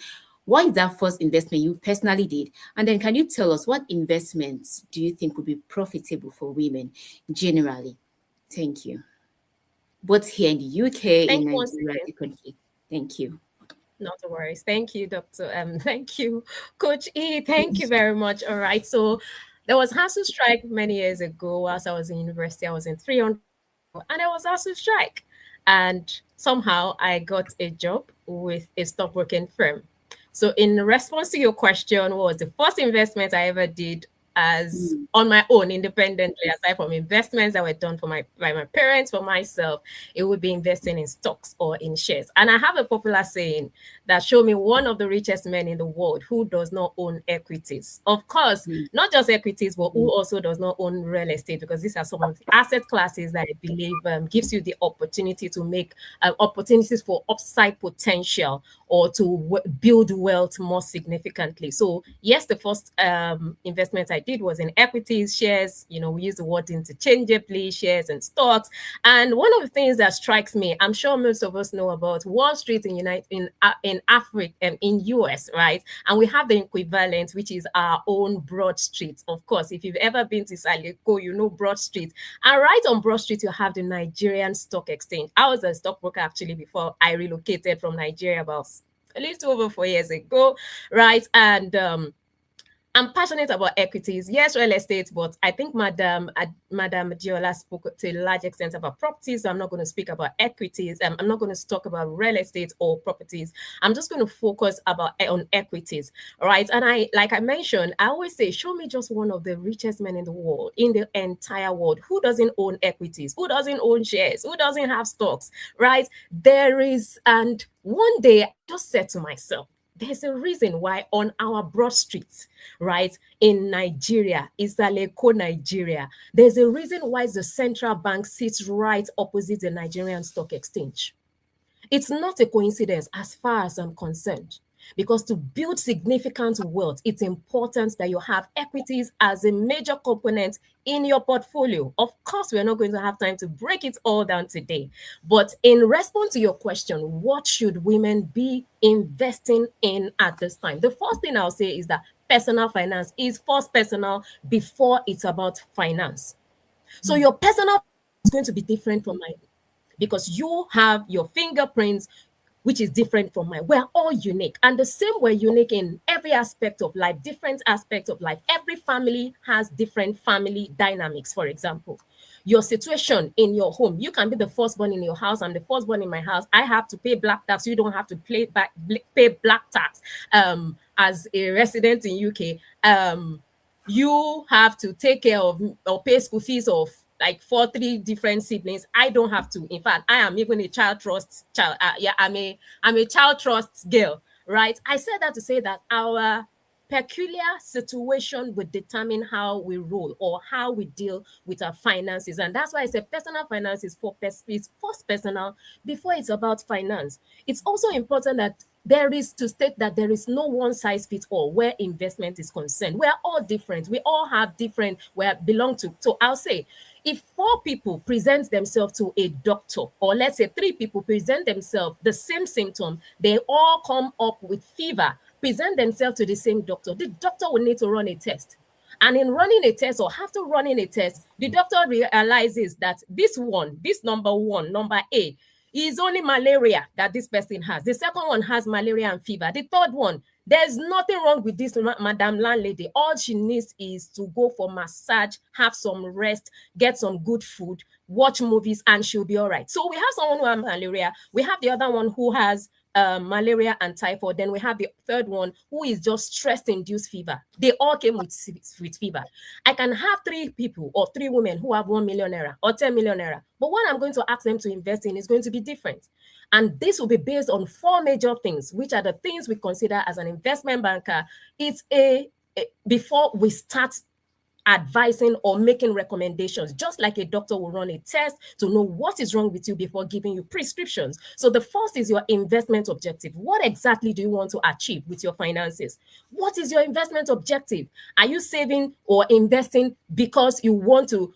what is that first investment you personally did? And then can you tell us what investments do you think would be profitable for women generally? Thank you. Both here in the UK, Thank in you once Nigeria, again. the country. Thank you. Not to worry. Thank you, Doctor. Thank you, Coach E. Thank you very much. All right. So there was HASU strike many years ago. Whilst I was in university, I was in 300 level, and there was HASU strike. And somehow I got a job with a stockbroking firm. So in response to your question, what was the first investment I ever did as Mm. on my own independently, aside from investments that were done for my by my parents, for myself, it would be investing in stocks or in shares. And I have a popular saying that show me one of the richest men in the world who does not own equities. Of course, Mm. not just equities, but who also does not own real estate, because these are some of the asset classes that I believe gives you the opportunity to make opportunities for upside potential or to build wealth more significantly. So yes, the first investment I did was in equities, shares. We use the word interchangeably, shares and stocks. And one of the things that strikes me, I'm sure most of us know about Wall Street in Africa and in US, right? And we have the equivalent, which is our own Broad Street. Of course, if you've ever been to Saleko, you know Broad Street. And right on Broad Street, you have the Nigerian Stock Exchange. I was a stockbroker actually before I relocated from Nigeria about a little over 4 years ago, right? And I'm passionate about equities. Yes, real estate, but I think Madam Giola spoke to a large extent about properties. So I'm not going to speak about equities. I'm not going to talk about real estate or properties. I'm just going to focus on equities, right? And like I mentioned, I always say, show me just one of the richest men in the world, in the entire world, who doesn't own equities, who doesn't own shares, who doesn't have stocks, right? There is, and one day I just said to myself, there's a reason why on our broad streets, right, in Nigeria, Isaleko, Nigeria, there's a reason why the central bank sits right opposite the Nigerian Stock Exchange. It's not a coincidence as far as I'm concerned. Because to build significant wealth, it's important that you have equities as a major component in your portfolio. Of course, we're not going to have time to break it all down today. But in response to your question, what should women be investing in at this time? The first thing I'll say is that personal finance is first personal before it's about finance. So your personal is going to be different from mine because you have your fingerprints, which is different from mine. We're all unique. And the same, we're unique in every aspect of life, different aspects of life. Every family has different family dynamics, for example. Your situation in your home, you can be the firstborn in your house. I'm the firstborn in my house. I have to pay black tax. You don't have to pay black tax as a resident in UK. You have to take care of or pay school fees of like 3 different siblings. I don't have to. In fact, I am even a child trust child. Yeah, I'm a child trust girl, right? I said that to say that our peculiar situation would determine how we roll or how we deal with our finances. And that's why I said personal finance is first personal before it's about finance. It's also important that there is to state that there is no one size fits all where investment is concerned. We're all different. We all have different where belong to. So I'll say if 4 people present themselves to a doctor, or let's say 3 people present themselves the same symptom, they all come up with fever, present themselves to the same doctor, the doctor will need to run a test. And in running a test or after running a test, the doctor realizes that this number one, number A, is only malaria that this person has. The second one has malaria and fever. The third one, there's nothing wrong with this Madam Landlady. All she needs is to go for massage, have some rest, get some good food, watch movies, and she'll be all right. So we have someone who has malaria. We have the other one who has malaria and typhoid. Then we have the third one who is just stress-induced fever. They all came with fever. I can have 3 people or 3 women who have 1 million naira or 10 million naira, but what I'm going to ask them to invest in is going to be different. And this will be based on 4 major things, which are the things we consider as an investment banker. It's before we start advising or making recommendations, just like a doctor will run a test to know what is wrong with you before giving you prescriptions. So the first is your investment objective. What exactly do you want to achieve with your finances? What is your investment objective? Are you saving or investing because you want to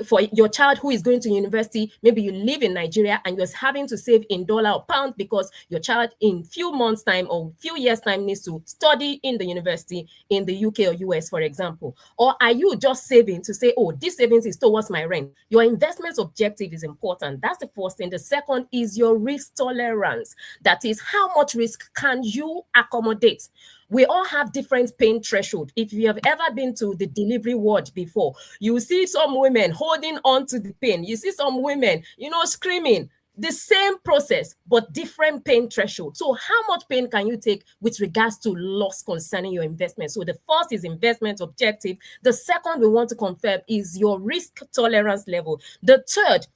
for your child who is going to university? Maybe you live in Nigeria and you're having to save in dollar or pound because your child in few months time or few years time needs to study in the university in the UK or US, for example. Or are you just saving to say, oh, this savings is towards my rent? Your investment objective is important. That's the first thing. The second is your risk tolerance. That is, how much risk can you accommodate? We all have different pain threshold. If you have ever been to the delivery ward before, you see some women holding on to the pain. You see some women, screaming. The same process, but different pain threshold. So how much pain can you take with regards to loss concerning your investment? So the first is investment objective. The second we want to confirm is your risk tolerance level. The third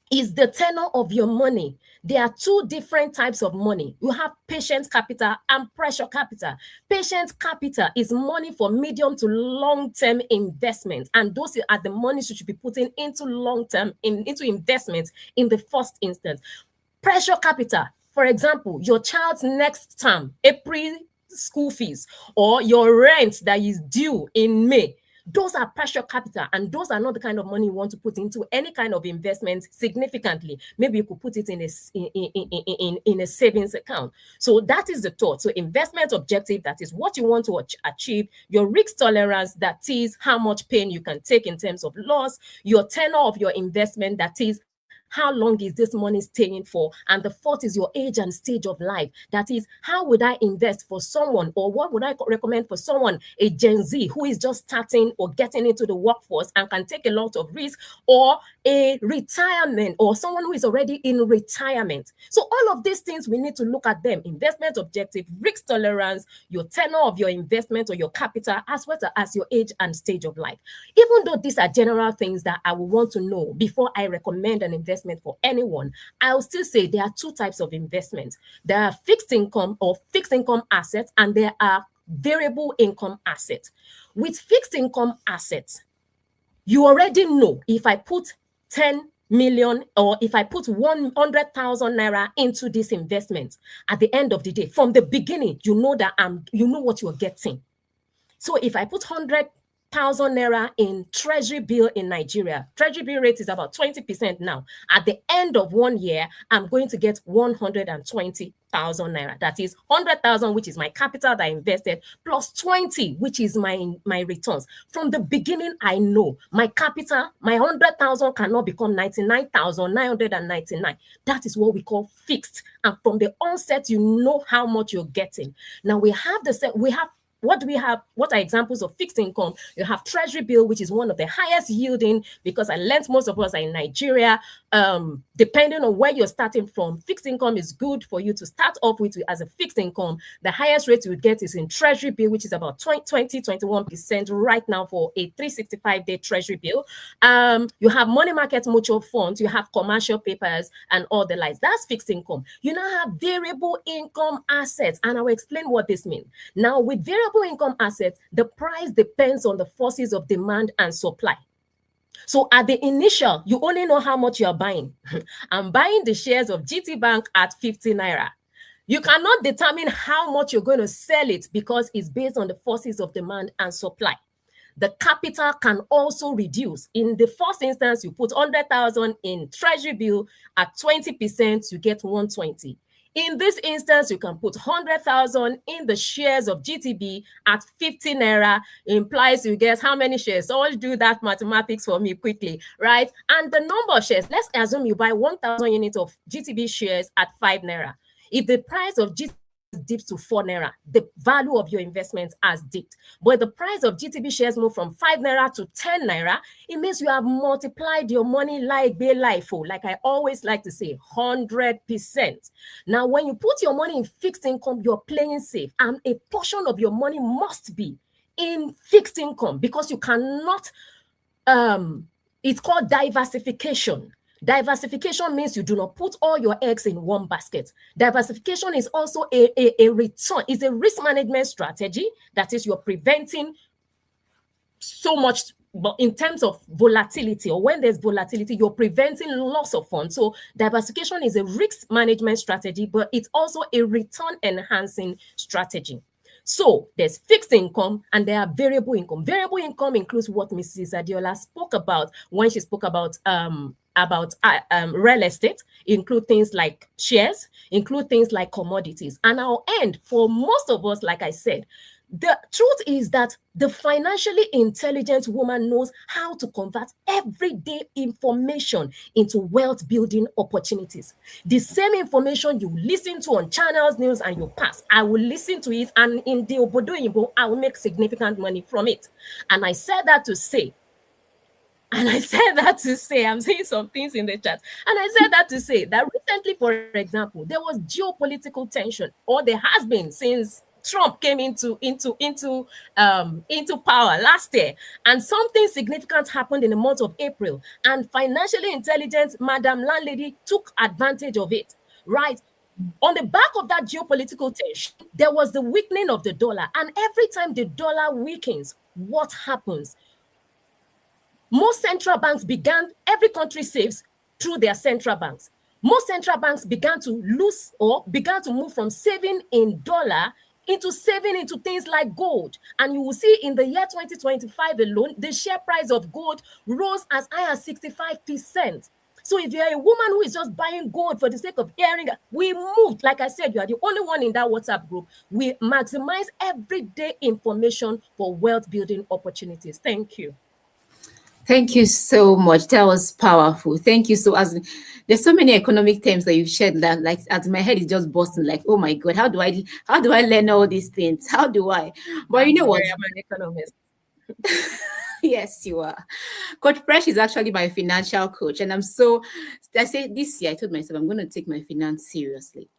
is the tenor of your money. There are 2 different types of money. You have patient capital and pressure capital. Patient capital is money for medium to long-term investment, and those are the monies you should be putting into long-term into investment in the first instance. Pressure capital, for example, your child's next term, April school fees, or your rent that is due in May. Those are pressure capital, and those are not the kind of money you want to put into any kind of investment significantly. Maybe you could put it in a savings account. So that is the thought. So investment objective, that is what you want to achieve. Your risk tolerance, that is how much pain you can take in terms of loss. Your tenor of your investment, that is how long is this money staying for? And the fourth is your age and stage of life. That is, how would I invest for someone, or what would I recommend for someone, a Gen Z who is just starting or getting into the workforce and can take a lot of risk, or a retirement, or someone who is already in retirement. So all of these things, we need to look at them: investment objective, risk tolerance, your tenor of your investment or your capital, as well as your age and stage of life. Even though these are general things that I will want to know before I recommend an investment for anyone, I'll still say there are 2 types of investment. There are fixed income or fixed income assets, and there are variable income assets. With fixed income assets, you already know, if I put 10 million, or if I put 100,000 naira into this investment, at the end of the day, from the beginning, you know that you know what you're getting. So if I put 100,000 naira in treasury bill in Nigeria, treasury bill rate is about 20% now. At the end of 1 year, I'm going to get 120,000 naira. That is 100,000, which is my capital that I invested, plus 20, which is my returns. From the beginning, I know my capital, my 100,000 cannot become 99,999. That is what we call fixed. And from the onset, you know how much you're getting. Now we have what do we have? What are examples of fixed income? You have treasury bill, which is one of the highest yielding, because I learned most of us are in Nigeria. Depending on where you're starting from, fixed income is good for you to start off with as a fixed income. The highest rate you would get is in treasury bill, which is about 21% right now for a 365-day treasury bill. You have money market mutual funds, you have commercial papers and all the likes. That's fixed income. You now have variable income assets, and I will explain what this means. Now, with variable income assets, the price depends on the forces of demand and supply. So at the initial, you only know how much you're buying. I'm buying the shares of GT Bank at 50 naira. You cannot determine how much you're going to sell it because it's based on the forces of demand and supply. The capital can also reduce. In the first instance, you put 100,000 in treasury bill at 20%, you get 120. In this instance, you can put 100,000 in the shares of GTB at 50 naira. Implies you get how many shares? So let's do that mathematics for me quickly, right? And the number of shares, let's assume you buy 1,000 units of GTB shares at 5 naira. If the price of GTB dips to 4 naira, the value of your investment has dipped. But the price of GTB shares move from 5 naira to 10 naira, it means you have multiplied your money like I always like to say, 100%. Now, when you put your money in fixed income, you're playing safe, and a portion of your money must be in fixed income because you cannot, it's called diversification. Diversification means you do not put all your eggs in one basket. Diversification is also a return, is a risk management strategy. That is, you're preventing so much, but in terms of volatility, or when there's volatility, you're preventing loss of funds. So diversification is a risk management strategy, but it's also a return enhancing strategy. So there's fixed income and there are variable income. Variable income includes what Mrs. Adiola spoke about when she spoke about real estate, include things like shares, include things like commodities. And I'll end, for most of us, like I said, the truth is that the financially intelligent woman knows how to convert everyday information into wealth building opportunities. The same information you listen to on channels, news, and you pass, I will listen to it, and in the Obodo Yimbo, I will make significant money from it. And I said that to say, I'm seeing some things in the chat. And I said that to say that recently, for example, there was geopolitical tension, or there has been since Trump came into power last year, and something significant happened in the month of April, and financially intelligent Madam Landlady took advantage of it, right? On the back of that geopolitical tension, there was the weakening of the dollar, and every time the dollar weakens, what happens? Most central banks every country saves through their central banks. Most central banks began to move from saving in dollar into saving into things like gold. And you will see in the year 2025 alone, the share price of gold rose as high as 65%. So if you're a woman who is just buying gold for the sake of hearing, we moved. Like I said, you are the only one in that WhatsApp group. We maximize everyday information for wealth building opportunities. Thank you. Thank you so much. That was powerful. Thank you. There's so many economic terms that you've shared that, like, as my head is just busting, like, oh my God, how do I learn all these things? How do I? But you know what? I'm an economist. Yes, you are. Coach Presh is actually my financial coach. And I say this year, I told myself I'm going to take my finance seriously.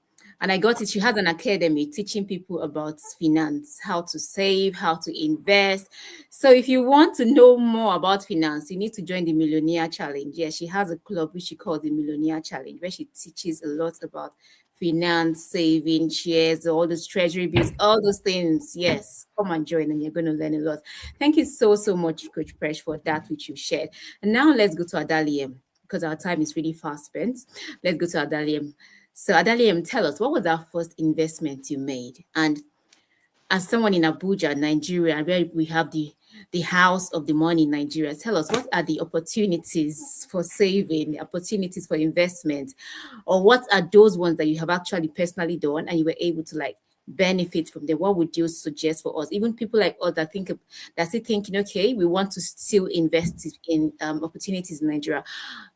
And I got it. She has an academy teaching people about finance, how to save, how to invest. So if you want to know more about finance, you need to join the Millionaire Challenge. Yeah, she has a club which she calls the Millionaire Challenge, where she teaches a lot about finance, saving, shares, all those treasury bills, all those things. Yes, come and join and you're going to learn a lot. Thank you so much, Coach Presh, for that which you shared. And now let's go to Adalie. because our time is really fast spent. Let's go to Adalium. So Adalium, tell us, what was that first investment you made? And as someone in Abuja, Nigeria, where we have the house of the money in Nigeria, tell us, what are the opportunities for saving, opportunities for investment, or what are those ones that you have actually personally done and you were able to like benefit from them? What would you suggest for us, even people like us that think that still thinking, okay, we want to still invest in opportunities in Nigeria?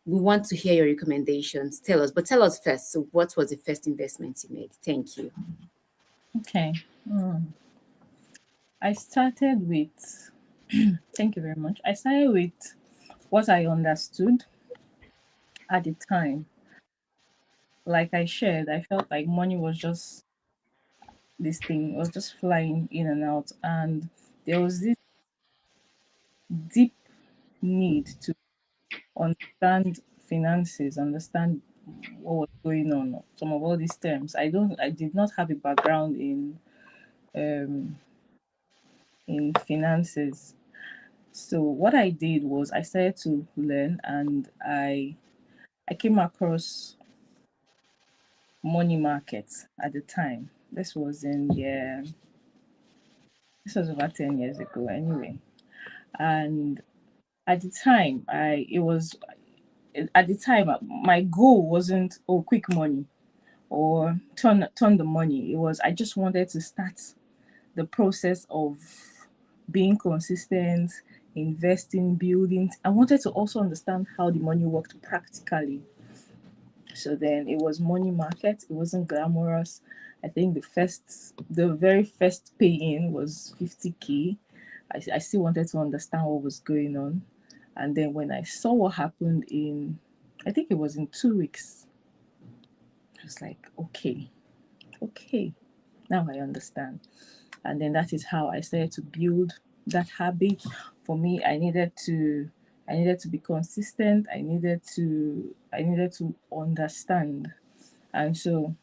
We want to hear your recommendations. Tell us, but tell us first. So, what was the first investment you made? Thank you. Okay. I started with, thank you very much. I started with what I understood at the time. Like I shared, I felt like money was just this thing, was just flying in and out. And there was this deep need to understand finances, understand what was going on, some of all these terms. I did not have a background um in finances. So what I did was I started to learn, and I came across money markets at the time. This was over 10 years ago anyway. And at the time, I it was at the time my goal wasn't, oh, quick money or turn the money. It was, I just wanted to start the process of being consistent, investing, building. I wanted to also understand how the money worked practically. So then it was money market. It wasn't glamorous. I think the very first pay in was 50K. I still wanted to understand what was going on. And then when I saw what happened I think it was in 2 weeks, I was like, okay, now I understand. And then that is how I started to build that habit. For me, I needed to be consistent. I needed to understand. And so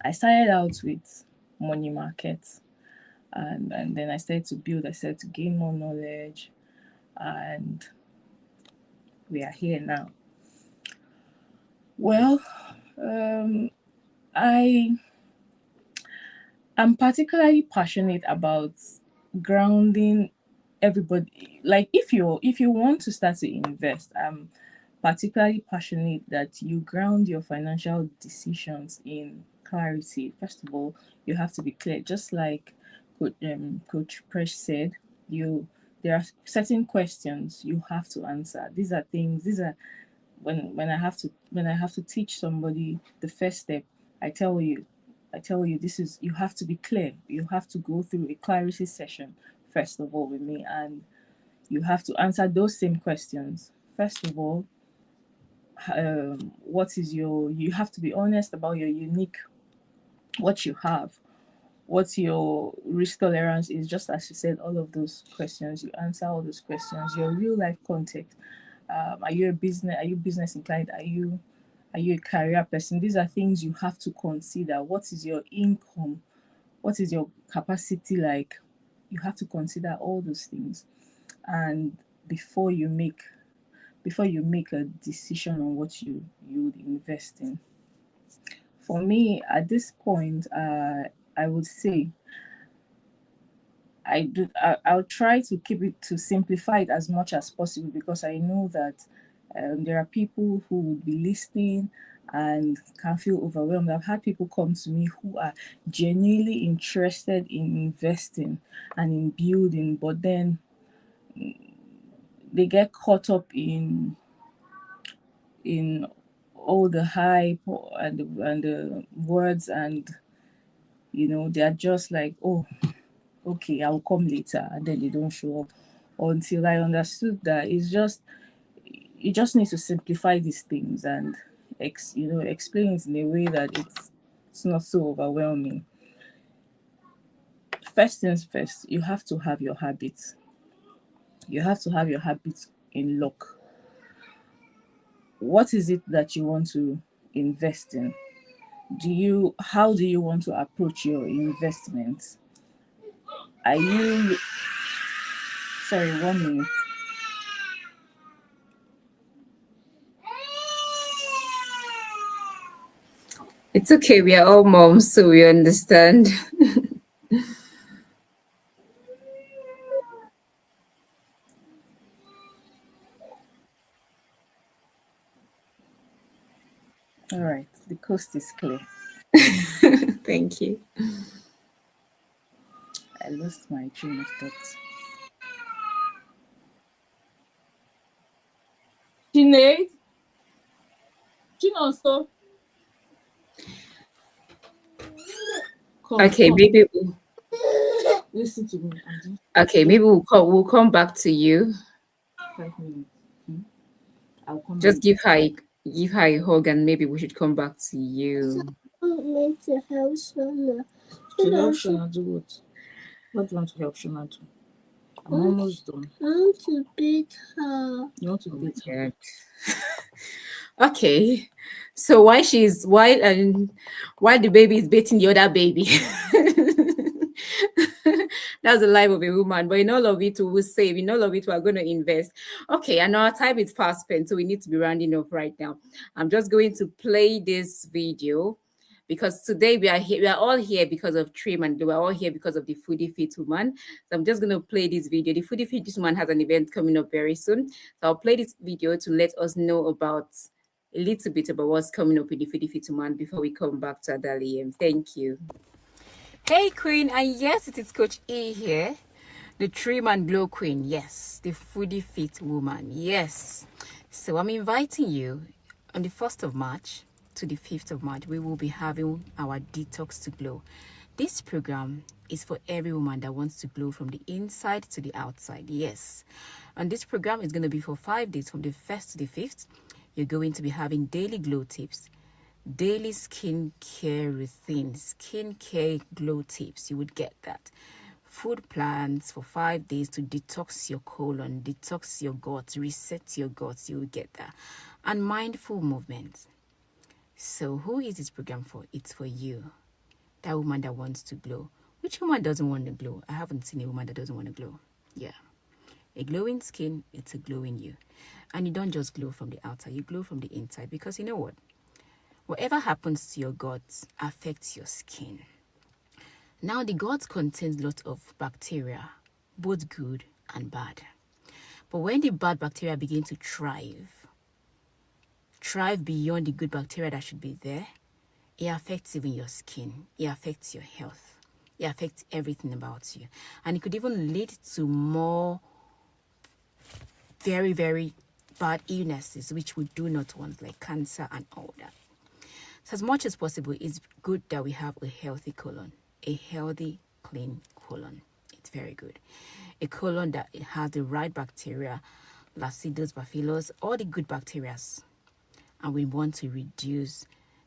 I started out with money markets, and then I started to build, I started to gain more knowledge, and we are here now. Well, I am particularly passionate about grounding everybody. Like if you want to start to invest, I'm particularly passionate that you ground your financial decisions in clarity. First of all, you have to be clear, just like Coach Presh said. You There are certain questions you have to answer. These are when I have to teach somebody the first step. I tell you, this is, you have to be clear. You have to go through a clarity session first of all with me, and you have to answer those same questions. First of all, what is your, you have to be honest about your unique, what you have, what your risk tolerance is. Just as you said, all of those questions, you answer all those questions. Your real life context. Are you business inclined? Are you a career person? These are things you have to consider. What is your income? What is your capacity like? You have to consider all those things, and before you make a decision on what you would invest in. For me, at this point, I would say I'll try to keep it, to simplify it as much as possible, because I know that there are people who will be listening and can feel overwhelmed. I've had people come to me who are genuinely interested in investing and in building, but then they get caught up in all the hype and the words, and they are just like, oh, okay, I'll come later, and then they don't show up. Until I understood that you just need to simplify these things and explain it in a way that it's not so overwhelming. First things first, you have to have your habits. You have to have your habits in lock. What is it that you want to invest in? How do you want to approach your investments? Are you Sorry, 1 minute. It's okay. We are all moms, so we understand. All right, the coast is clear. Thank you. I lost my train of thought. Sinead, Chinonso, come, Okay, come, maybe. listen to me. I'm Okay, just maybe we'll come back to you. 5 minutes. Hmm? I'll come Just back. give her a hug, and maybe we should come back to you. To help Shona. To help Shona do what? What do you want to help Shona do? I'm almost done. I want to beat her. You want to Oh beat my her? god. Okay. So why the baby is beating the other baby? That's the life of a woman. But in all of it, we will save. In all of it, we are going to invest. Okay, and our time is fast spent, so we need to be rounding up right now. I'm just going to play this video because today we are here. We are all here because of Trim, and we're all here because of the Foodie Fit Woman. So I'm just going to play this video. The Foodie Fit Woman has an event coming up very soon. So I'll play this video to let us know about a little bit about what's coming up with the Foodie Fit Woman before we come back to Adali. Thank you. Hey Queen, and yes, it is Coach E here, the Trim and Glow Queen. Yes, the Foodie Fit Woman. Yes. So I'm inviting you on the 1st of March to the 5th of March. We will be having our Detox to Glow. This program is for every woman that wants to glow from the inside to the outside. Yes. And this program is going to be for 5 days from the 1st to the 5th. You're going to be having daily glow tips, daily skincare routine, skincare glow tips. You would get that. Food plans for 5 days to detox your colon, detox your guts, reset your guts. You will get that. And mindful movements. So who is this program for? It's for you, that woman that wants to glow. Which woman doesn't want to glow? I haven't seen a woman that doesn't want to glow. Yeah. A glowing skin, it's a glowing you. And you don't just glow from the outside, you glow from the inside. Because you know what? Whatever happens to your guts affects your skin. Now, the gut contains lots of bacteria, both good and bad. But when the bad bacteria begin to thrive beyond the good bacteria that should be there, it affects even your skin. It affects your health. It affects everything about you. And it could even lead to more very, very bad illnesses, which we do not want, like cancer and all that. So as much as possible, it's good that we have a healthy colon, a healthy, clean colon. It's very good. A colon that it has the right bacteria, Lactobacillus, Bacillus, all the good bacteria. And we want to reduce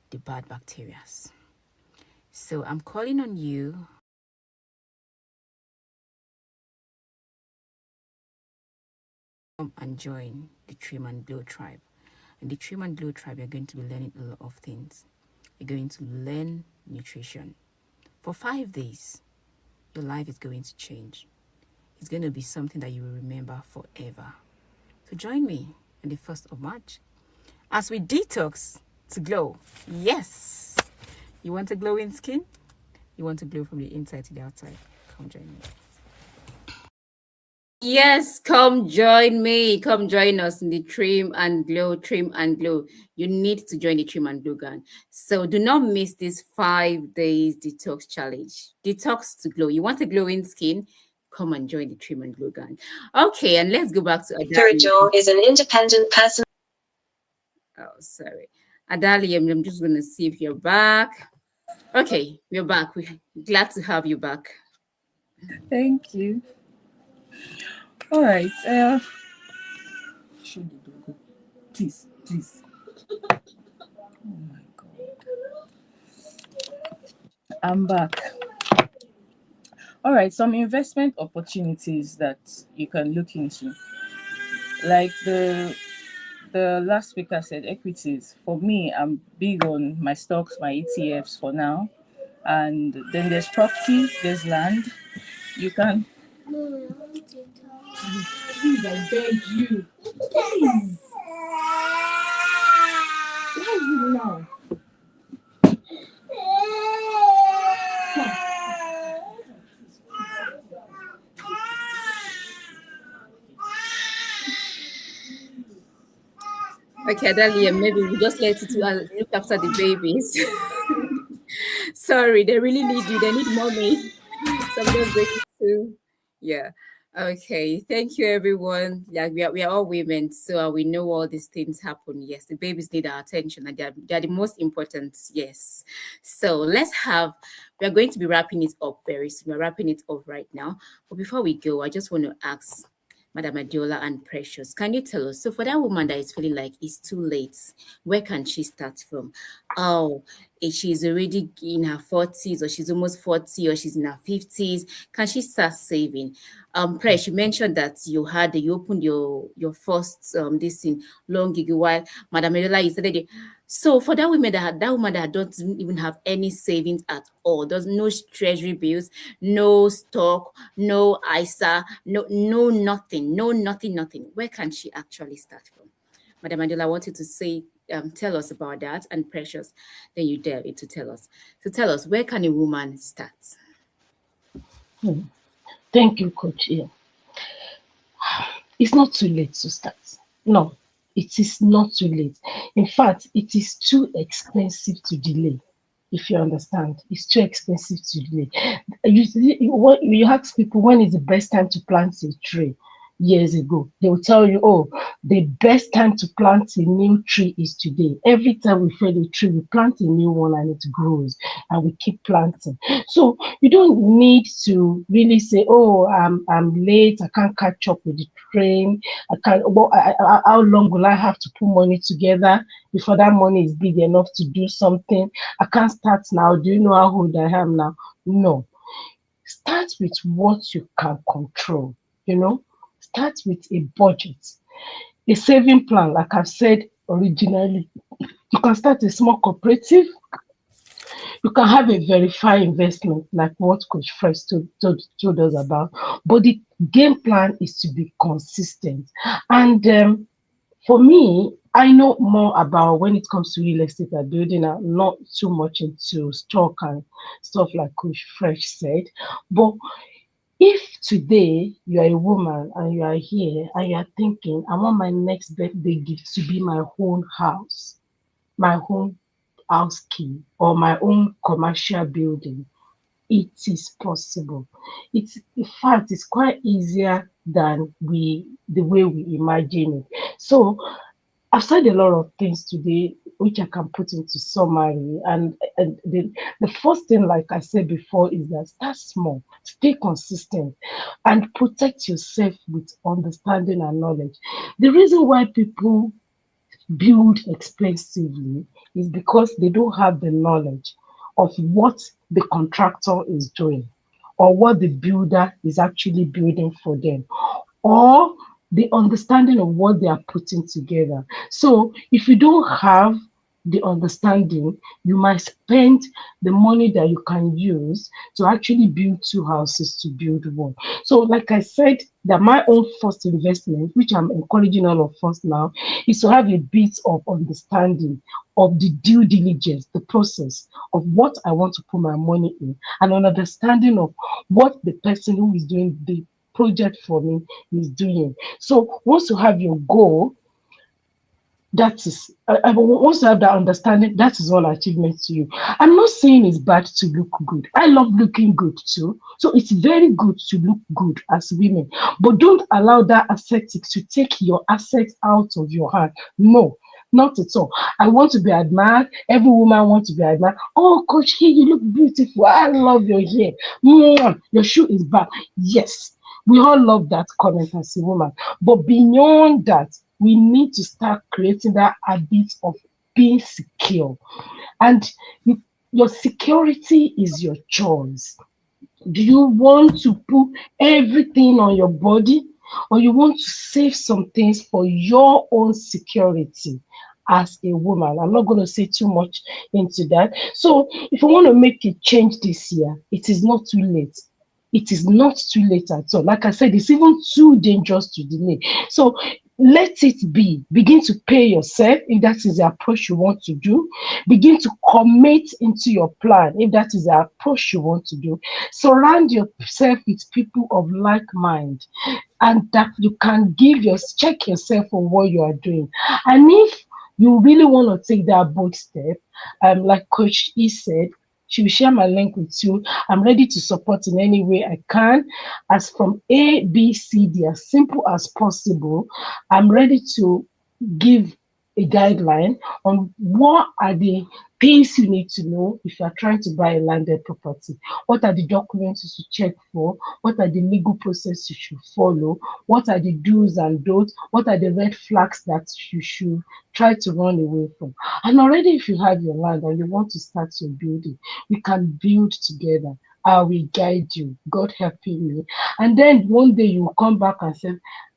the bad bacteria. So I'm calling on you. Come and join the Trim and Glow tribe. In the Trim and Glow tribe, you're going to be learning a lot of things. You're going to learn nutrition. For 5 days, your life is going to change. It's going to be something that you will remember forever. So join me on the 1st of March as we detox to glow. Yes! You want a glowing skin? You want to glow from the inside to the outside? Come join me. Yes, come join me. Come join us in the Trim and Glow, Trim and Glow. You need to join the Trim and Glow gang. So do not miss this 5 days detox challenge. Detox to glow. You want a glowing skin? Come and join the Trim and Glow gang. Okay, and let's go back to Adali. Is an independent person. Oh, sorry. Adali, I'm just going to see if you're back. Okay, you're back. We're glad to have you back. Thank you. All right. Show the dog. Please, please. Oh my God. I'm back. All right. Some investment opportunities that you can look into, like the last speaker said, equities. For me, I'm big on my stocks, my ETFs for now, and then there's property, there's land. You can. Please, I beg you. Please. Why is it now? Okay, Adalia, maybe we'll just let you to look after the babies. Sorry, they really need you. They need mommy. Some of those babies too. Yeah. Okay. Thank you, everyone. Like we are all women, so we know all these things happen. Yes, the babies need our attention, and they are the most important. Yes. So we are going to be wrapping it up very soon. We're wrapping it up right now. But before we go, I just want to ask Madam Adiola and Precious, can you tell us? So for that woman that is feeling like it's too late, where can she start from? Oh, if she's already in her 40s, or she's almost 40, or she's in her 50s, can she start saving? Precious, you mentioned that you opened your first this thing long ago, while Madam Adiola, you started it. So for that woman that doesn't even have any savings at all, there's no treasury bills, no stock, no ISA, no nothing, no nothing, nothing. Where can she actually start from? Madam Angela, I want you to say, tell us about that, and Precious, then you dare to tell us. So tell us, where can a woman start? Hmm. Thank you, Coach. Yeah. It's not too late to start. No, it is not too late. In fact, it is too expensive to delay. If you understand, it's too expensive to delay. You ask people when is the best time to plant a tree years ago, they will tell you, oh, the best time to plant a new tree is today. Every time we fell a tree, we plant a new one and it grows and we keep planting. So you don't need to really say, oh, I'm late, I can't catch up with the train. I can't. How long will I have to put money together before that money is big enough to do something? I can't start now. Do you know how old I am now? No. Start with what you can control. You know, start with a budget, a saving plan. Like I've said originally, you can start a small cooperative. You can have a verified investment, like what Coach Fresh told us about. But the game plan is to be consistent. And for me, I know more about when it comes to real estate and building. I'm not too much into stock and stuff like Coach Fresh said. But if today you are a woman and you are here and you are thinking, I want my next birthday gift to be my own house, my own house key, or my own commercial building, it is possible. It's in fact it's quite easier than the way we imagine it. So I've said a lot of things today which I can put into summary. And the first thing, like I said before, is that start small, stay consistent, and protect yourself with understanding and knowledge. The reason why people build expensively is because they don't have the knowledge of what the contractor is doing or what the builder is actually building for them, or the understanding of what they are putting together. So if you don't have the understanding, you might spend the money that you can use to actually build two houses to build one. So, like I said, that my own first investment, which I'm encouraging all of us now, is to have a bit of understanding of the due diligence, the process of what I want to put my money in, and an understanding of what the person who is doing the project for me is doing. So once you have your goal, that is, once you have that understanding, that is all achievement to you. I'm not saying it's bad to look good. I love looking good too. So it's very good to look good as women. But don't allow that aesthetics to take your assets out of your hand. No, not at all. I want to be admired. Every woman wants to be admired. Oh, Coach, hey, you look beautiful. I love your hair. Mwah, your shoe is back. Yes, we all love that comment as a woman. But beyond that, we need to start creating that habit of being secure. And your security is your choice. Do you want to put everything on your body, or you want to save some things for your own security as a woman? I'm not going to say too much into that. So if you want to make a change this year, it is not too late. It is not too late at all. Like I said, it's even too dangerous to delay. So let it be. Begin to pay yourself if that is the approach you want to do. Begin to commit into your plan if that is the approach you want to do. Surround yourself with people of like mind, and that you can check yourself on what you are doing. And if you really want to take that bold step, like Coach E said, she will share my link with you. I'm ready to support in any way I can, as from A, B, C, D, as simple as possible. I'm ready to give a guideline on what are the things you need to know if you are trying to buy a landed property. What are the documents you should check for? What are the legal process you should follow? What are the do's and don'ts? What are the red flags that you should try to run away from? And already, if you have your land and you want to start your building, we can build together. I will guide you, God helping me. And then one day you will come back and say,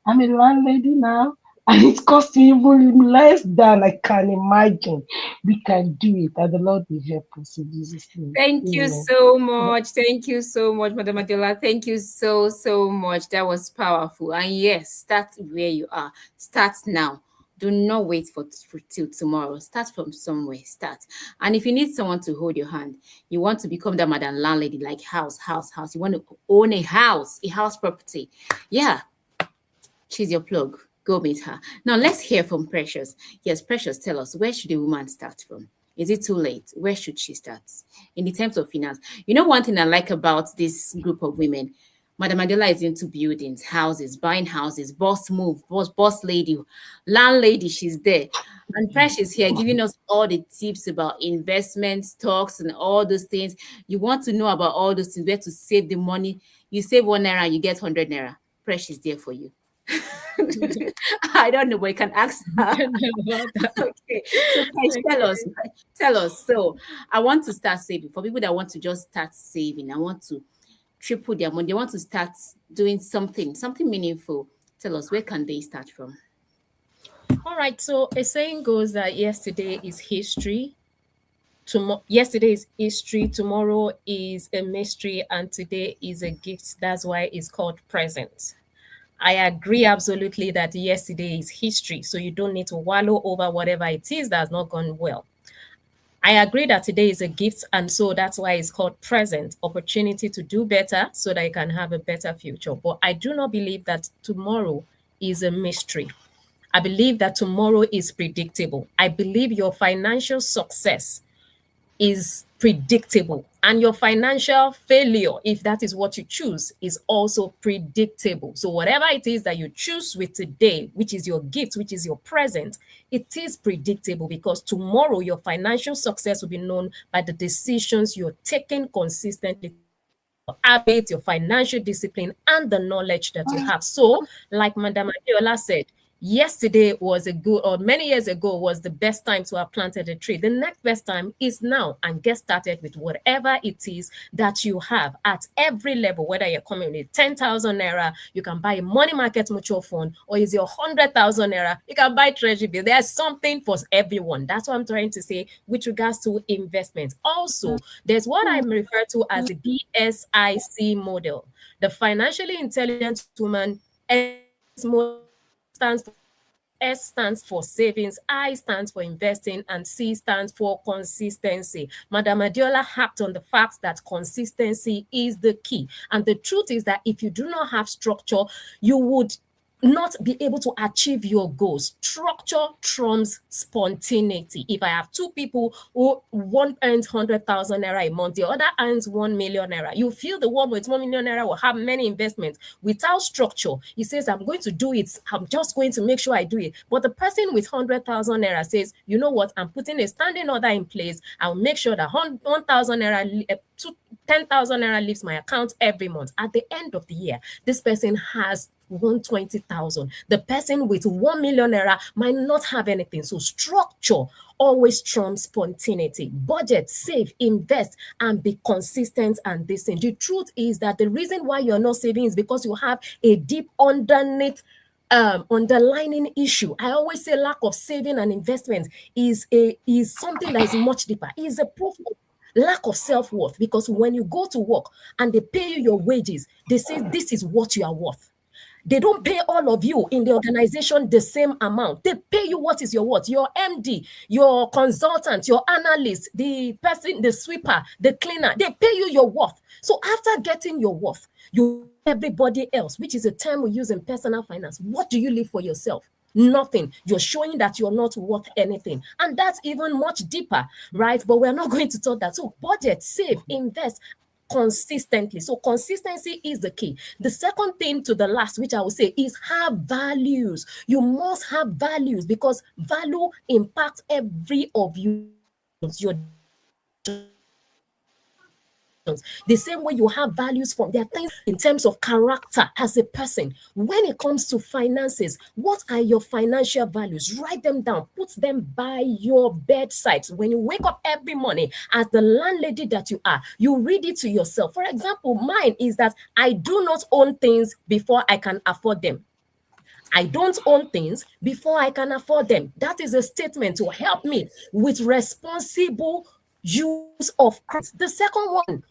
I'm a landlady now. And it costs me even less than I can imagine. We can do it, and the Lord will help us in Jesus' name. Thank you Amen. so much. Thank you so much, Madam Adela. Thank you so, so much. That was powerful. And yes, start where you are. Start now. Do not wait for till tomorrow. Start from somewhere. Start. And if you need someone to hold your hand, you want to become that Madam Landlady, like house. You want to own a house property. Yeah, she's your plug. Go meet her. Now let's hear from Precious. Yes, Precious, tell us, where should a woman start from? Is it too late? Where should she start? In the terms of finance. You know, one thing I like about this group of women, Madam Adela is into buildings, houses, buying houses, boss move, boss lady, landlady, she's there. And Precious here giving us all the tips about investment, stocks, and all those things. You want to know about all those things, where to save the money. You save 1 naira, you get 100 naira. Precious there for you. I don't know, but you can ask her. About that. Okay. So Paige, tell us, Okay. tell us. So I want to start saving. For people that want to just start saving, I want to triple their money. They want to start doing something meaningful. Tell us, where can they start from? All right. So a saying goes that yesterday is history. Yesterday is history. Tomorrow is a mystery, and today is a gift. That's why it's called present. I agree absolutely that yesterday is history. So you don't need to wallow over whatever it is that has not gone well. I agree that today is a gift, and so that's why it's called present opportunity to do better so that you can have a better future. But I do not believe that tomorrow is a mystery. I believe that tomorrow is predictable. I believe your financial success is predictable, and your financial failure, if that is what you choose, is also predictable. So whatever it is that you choose with today, which is your gift, which is your present, it is predictable, because tomorrow your financial success will be known by the decisions you're taking consistently, habits, your financial discipline, and the knowledge that you have. So, like Madam Adiola said, yesterday was a good, or many years ago was the best time to have planted a tree. The next best time is now, and get started with whatever it is that you have at every level. Whether you're coming with 10,000 naira, you can buy a money market mutual fund, or is your 100,000 naira, you can buy treasury bill. There's something for everyone. That's what I'm trying to say with regards to investments. Also, there's what I refer to as the BSIC model. The financially intelligent woman, S model, stands for S stands for savings, I stands for investing, and C stands for consistency. Madam Adiola harped on the fact that consistency is the key. And the truth is that if you do not have structure, you would not be able to achieve your goals. Structure trumps spontaneity. If I have two people who one earns 100,000 naira a month, the other earns 1 million naira, you feel the one with 1 million naira will have many investments. Without structure, he says, I'm going to do it. I'm just going to make sure I do it. But the person with 100,000 naira says, you know what? I'm putting a standing order in place. I'll make sure that 1,000 naira, 10,000 naira leaves my account every month. At the end of the year, this person has 120,000. The person with 1 million naira might not have anything. So structure always trumps spontaneity. Budget, save, invest, and be consistent and this thing. The truth is that the reason why you're not saving is because you have a deep underneath underlining issue. I always say lack of saving and investment is something that is much deeper. Is a proof of lack of self-worth, because when you go to work and they pay you your wages, they say this is what you are worth. They don't pay all of you in the organization the same amount. They pay you what is your worth. Your MD, your consultant, your analyst, the person, the sweeper, the cleaner, they pay you your worth. So after getting your worth, you everybody else, which is a term we use in personal finance. What do you leave for yourself? Nothing. You're showing that you're not worth anything. And that's even much deeper, right? But we're not going to talk that. So budget, save, invest consistently. So consistency is the key. The second thing to the last, which I would say, is have values. You must have values because value impacts every of your decisions, your the same way you have values from there are things in terms of character as a person. When it comes to finances, what are your financial values? Write them down, put them by your bedside. So when you wake up every morning, as the landlady that you are, you read it to yourself. For example, mine is that I do not own things before I can afford them. I don't own things before I can afford them. That is a statement to help me with responsible use of credit. The second one,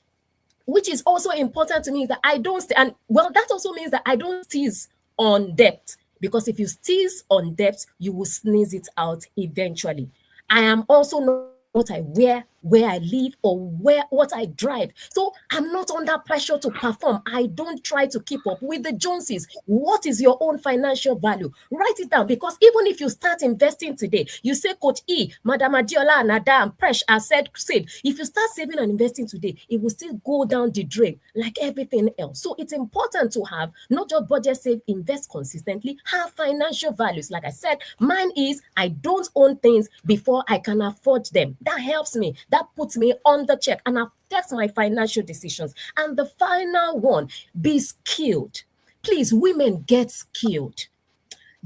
which is also important to me, is that I don't, and well, that also means that I don't seize on debt. Because if you seize on debt, you will sneeze it out eventually. I am also not what I wear, where I live, or where what I drive. So I'm not under pressure to perform. I don't try to keep up with the Joneses. What is your own financial value? Write it down because even if you start investing today, you say Coach E, Madam Adiola, and Ada and Presh are said save. If you start saving and investing today, it will still go down the drain like everything else. So it's important to have not just budget save, invest consistently, have financial values. Like I said, mine is I don't own things before I can afford them. That helps me. That puts me on the check and affects my financial decisions. And the final one, be skilled. Please, women, get skilled.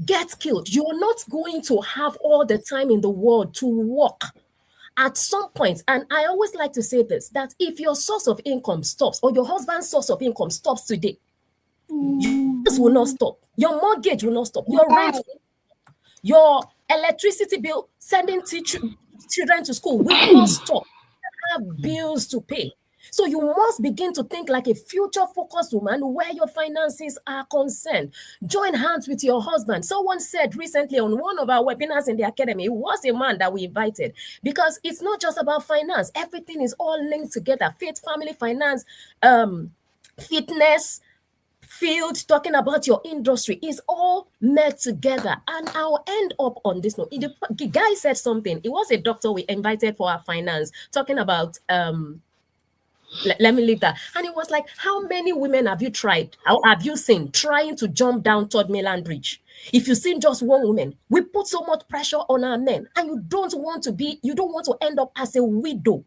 Get skilled. You're not going to have all the time in the world to work at some point. And I always like to say this, that if your source of income stops or your husband's source of income stops today, yours will not stop. Your mortgage will not stop. Your rent, your electricity bill, sending children to school will not stop. You have bills to pay. So you must begin to think like a future-focused woman where your finances are concerned. Join hands with your husband. Someone said recently on one of our webinars in the academy, it was a man that we invited because it's not just about finance. Everything is all linked together. Faith, family, finance, fitness, field, talking about your industry is all met together. And I'll end up on this note. The guy said something. It was a doctor we invited for our finance, talking about let me leave that. And it was like, how many women have you tried? How have you seen trying to jump down Todd Mainland Bridge? If you've seen just one woman, we put so much pressure on our men, and you don't want to end up as a widow.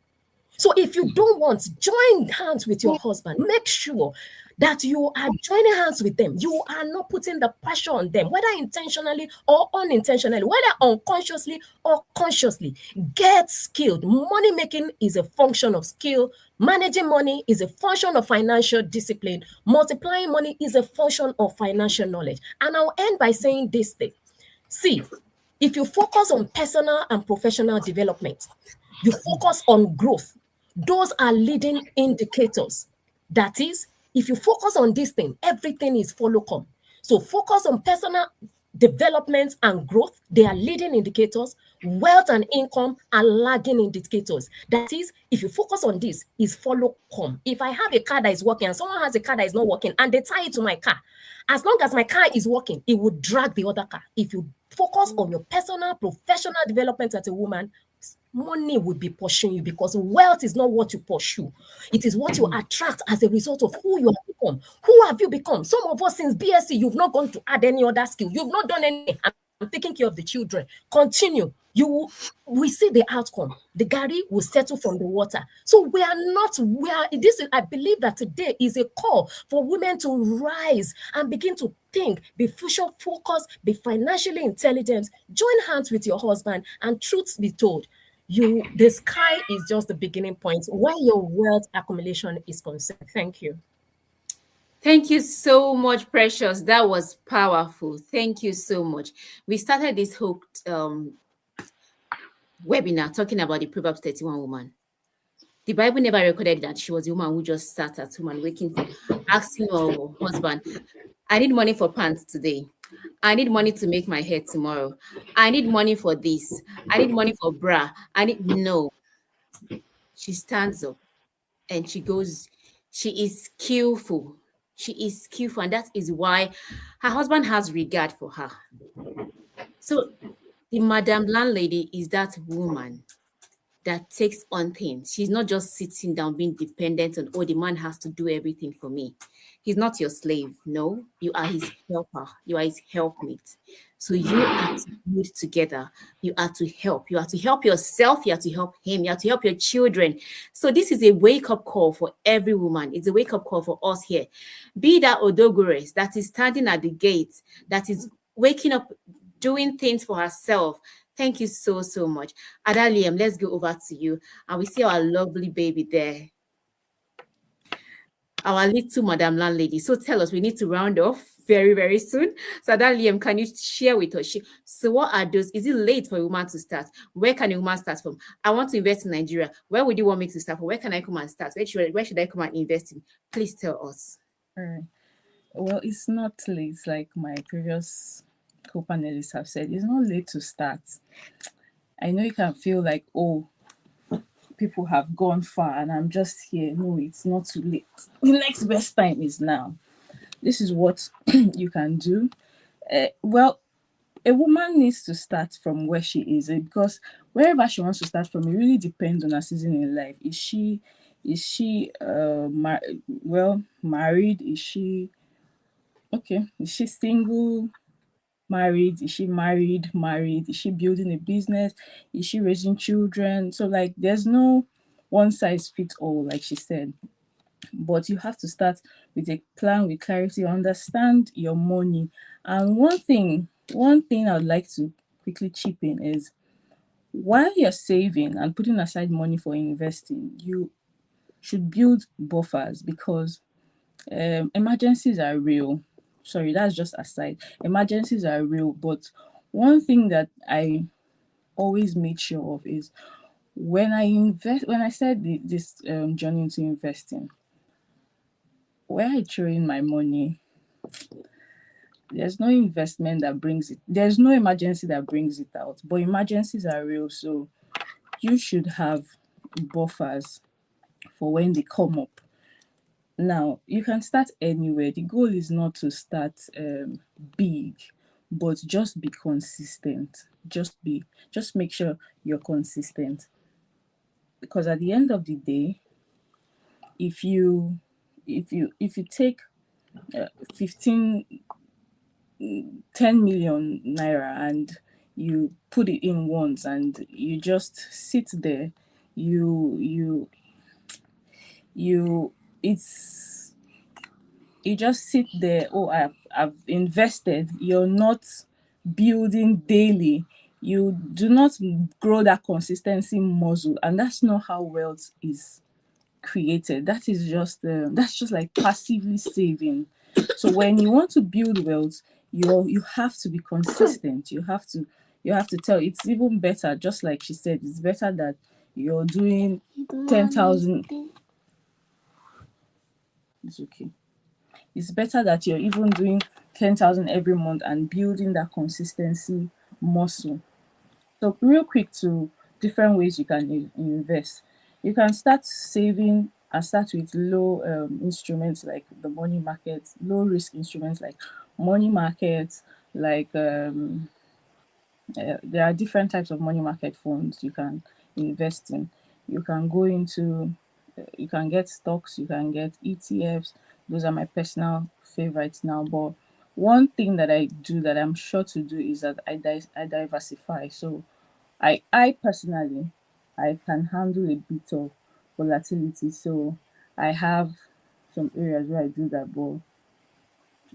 So if you don't want, join hands with your husband. Make sure that you are joining hands with them. You are not putting the pressure on them, whether intentionally or unintentionally, whether unconsciously or consciously. Get skilled. Money making is a function of skill. Managing money is a function of financial discipline. Multiplying money is a function of financial knowledge. And I'll end by saying this thing. See, if you focus on personal and professional development, you focus on growth, those are leading indicators. That is, if you focus on this thing, everything is follow come. So focus on personal development and growth. They are leading indicators. Wealth and income are lagging indicators. That is, if you focus on this, is follow come. If I have a car that is working and someone has a car that is not working and they tie it to my car, as long as my car is working, it will drag the other car. If you focus on your personal, professional development as a woman, money will be pursuing you because wealth is not what you pursue. It is what you attract as a result of who you have become. Who have you become? Some of us since BSc, you've not gone to add any other skill. You've not done anything. I'm taking care of the children. Continue. We see the outcome. The Gary will settle from the water. So I believe that today is a call for women to rise and begin to think, be future focused, be financially intelligent, join hands with your husband, and truth be told, the sky is just the beginning point where your wealth accumulation is concerned. Thank you. Thank you so much, Precious. That was powerful. Thank you so much. We started this whole webinar talking about the Proverbs 31 woman. The Bible never recorded that she was the woman who just sat at home and waking, asking her husband, I need money for pants today. I need money to make my hair tomorrow. I need money for this. I need money for bra. No. She stands up and she goes, she is skillful. She is skillful. And that is why her husband has regard for her. So the Madam Landlady is that woman that takes on things. She's not just sitting down being dependent on, oh, the man has to do everything for me. He's not your slave. No, you are his helper. You are his helpmate. So you are to build together. You are to help. You are to help yourself. You are to help him. You are to help your children. So this is a wake up call for every woman. It's a wake up call for us here. Be that Odogores that is standing at the gate, that is waking up, doing things for herself. Thank you so, so much. Adaliam, let's go over to you. And we see our lovely baby there, our little Madam Landlady. So tell us, we need to round off very, very soon. So Adaliam, can you share with us? So what are those? Is it late for a woman to start? Where can a woman start from? I want to invest in Nigeria. Where would you want me to start from? Where can I come and start? Where should I come and invest in? Please tell us. All right. Well, it's not late, like my previous co-panelists have said. It's not late to start. I know you can feel like, oh, people have gone far and I'm just here. No, it's not too late. The next best time is now. This is what you can do. Well, a woman needs to start from where she is, because wherever she wants to start from, it really depends on her season in life. Is she married? Is she okay? Is she single? Married? Is she married? Married? Is she building a business? Is she raising children? So like there's no one size fits all, like she said. But you have to start with a plan, with clarity, understand your money. And one thing I would like to quickly chip in is, while you're saving and putting aside money for investing, you should build buffers, because emergencies are real. Sorry, that's just aside. Emergencies are real, but one thing that I always made sure of is, when I started this journey into investing, where I throw in my money, there's no investment that brings it. There's no emergency that brings it out. But emergencies are real, so you should have buffers for when they come up. Now, you can start anywhere. The goal is not to start big, but just be consistent. Just make sure you're consistent. Because at the end of the day, if you take 15 10 million naira and you put it in once and you just sit there, you you it's you just sit there. Oh, I've invested. You're not building daily. You do not grow that consistency muscle, and that's not how wealth is created. That's just like passively saving. So when you want to build wealth, you have to be consistent. You have to tell. It's even better, just like she said, it's better that you're doing 10,000. It's okay. It's better that you're even doing 10,000 every month and building that consistency muscle. So real quick, to different ways you can invest. You can start saving and start with low instruments like the money market, low risk instruments like money markets, like there are different types of money market funds you can invest in. You can go into, you can get stocks, you can get ETFs. Those are my personal favorites now. But one thing that I do, that I'm sure to do, is that I diversify. So I personally, I can handle a bit of volatility. So I have some areas where I do that. But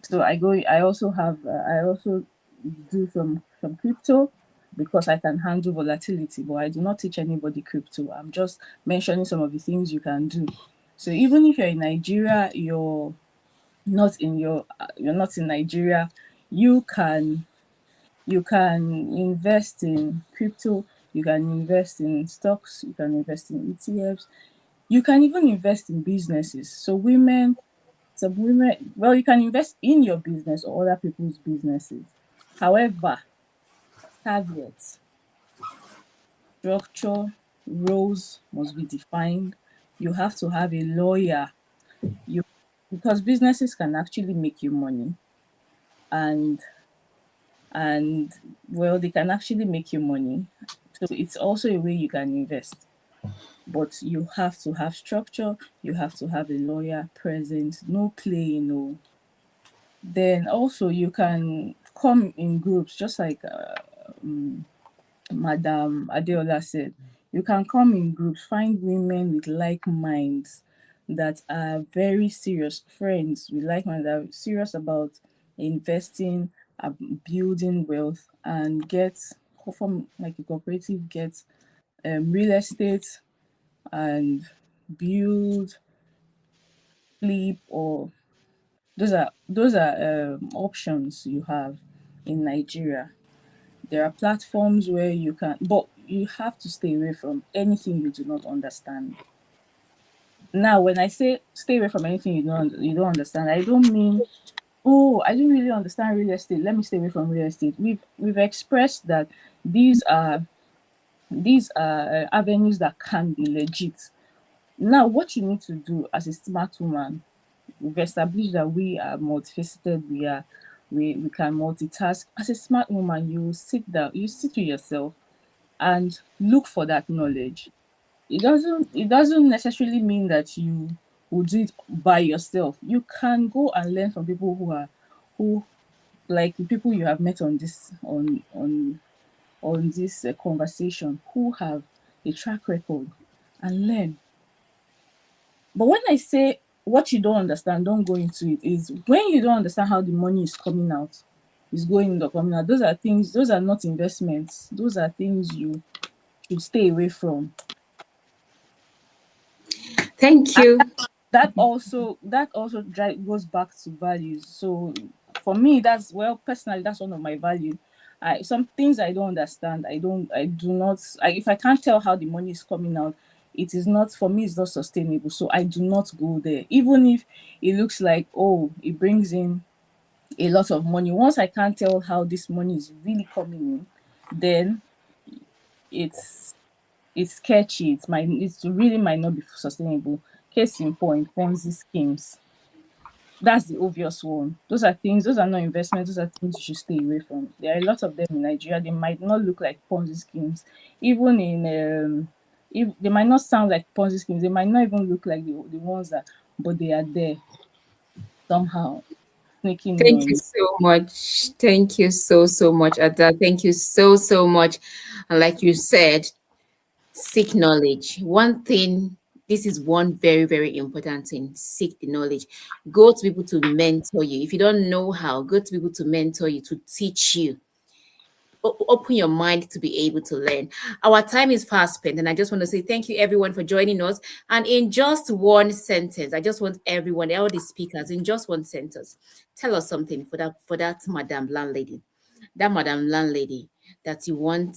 so I also do some crypto, because I can handle volatility. But I do not teach anybody crypto. I'm just mentioning some of the things you can do. So even if you're in Nigeria, you're not in Nigeria, you can invest in crypto, you can invest in stocks, you can invest in ETFs, you can even invest in businesses. So some women, well, you can invest in your business or other people's businesses. However, caveats: structure, roles must be defined. You have to have a lawyer. You Because businesses can actually make you money, and and well, they can actually make you money. So it's also a way you can invest. But you have to have structure, you have to have a lawyer present, no playing, no. Then also you can come in groups, just like Madam Adeola said. You can come in groups, find women with like minds that are very serious, friends with like minds that are serious about investing, building wealth, and get from like a cooperative, get real estate and build, flip, or those are options you have in Nigeria. There are platforms where you can, but you have to stay away from anything you do not understand. Now, when I say stay away from anything you don't understand, I don't mean, oh, I don't really understand real estate, let me stay away from real estate. We've expressed that these are these are avenues that can be legit. Now, what you need to do as a smart woman, we've established that we are multifaceted, we can multitask. As a smart woman, you sit down, you sit with yourself and look for that knowledge. It doesn't necessarily mean that you will do it by yourself. You can go and learn from people who like the people you have met on this conversation, who have a track record, and learn. But when I say what you don't understand, don't go into it, is when you don't understand how the money is coming out, is going in or coming out. Those are things, those are not investments. Those are things you should stay away from. Thank And you. that also goes back to values. So for me, that's, well, personally, that's one of my value. Some things I don't understand, I do not, if I can't tell how the money is coming out, it is not, for me, it's not sustainable, so I do not go there. Even if it looks like, oh, it brings in a lot of money, once I can't tell how this money is really coming in, then it's it's sketchy. It's really might not be sustainable. Case in point, Ponzi schemes. That's the obvious one. Those are things, those are not investments, those are things you should stay away from. There are a lot of them in Nigeria. They might not look like Ponzi schemes. Even in if they might not sound like Ponzi schemes, they might not even look like the ones that, but they are there somehow, sneaking in Thank on you you. so much. Thank you so, so much, Ada. Thank you so, so much. And like you said, seek knowledge. One thing, this is one very, very important thing. Seek the knowledge. Go to people to mentor you. If you don't know how, go to people to mentor you, to teach you. Open your mind to be able to learn. Our time is fast spent, and I just want to say thank you everyone for joining us. And in just one sentence, I just want everyone, all the speakers, in just one sentence, tell us something for that Madam Landlady, that you want,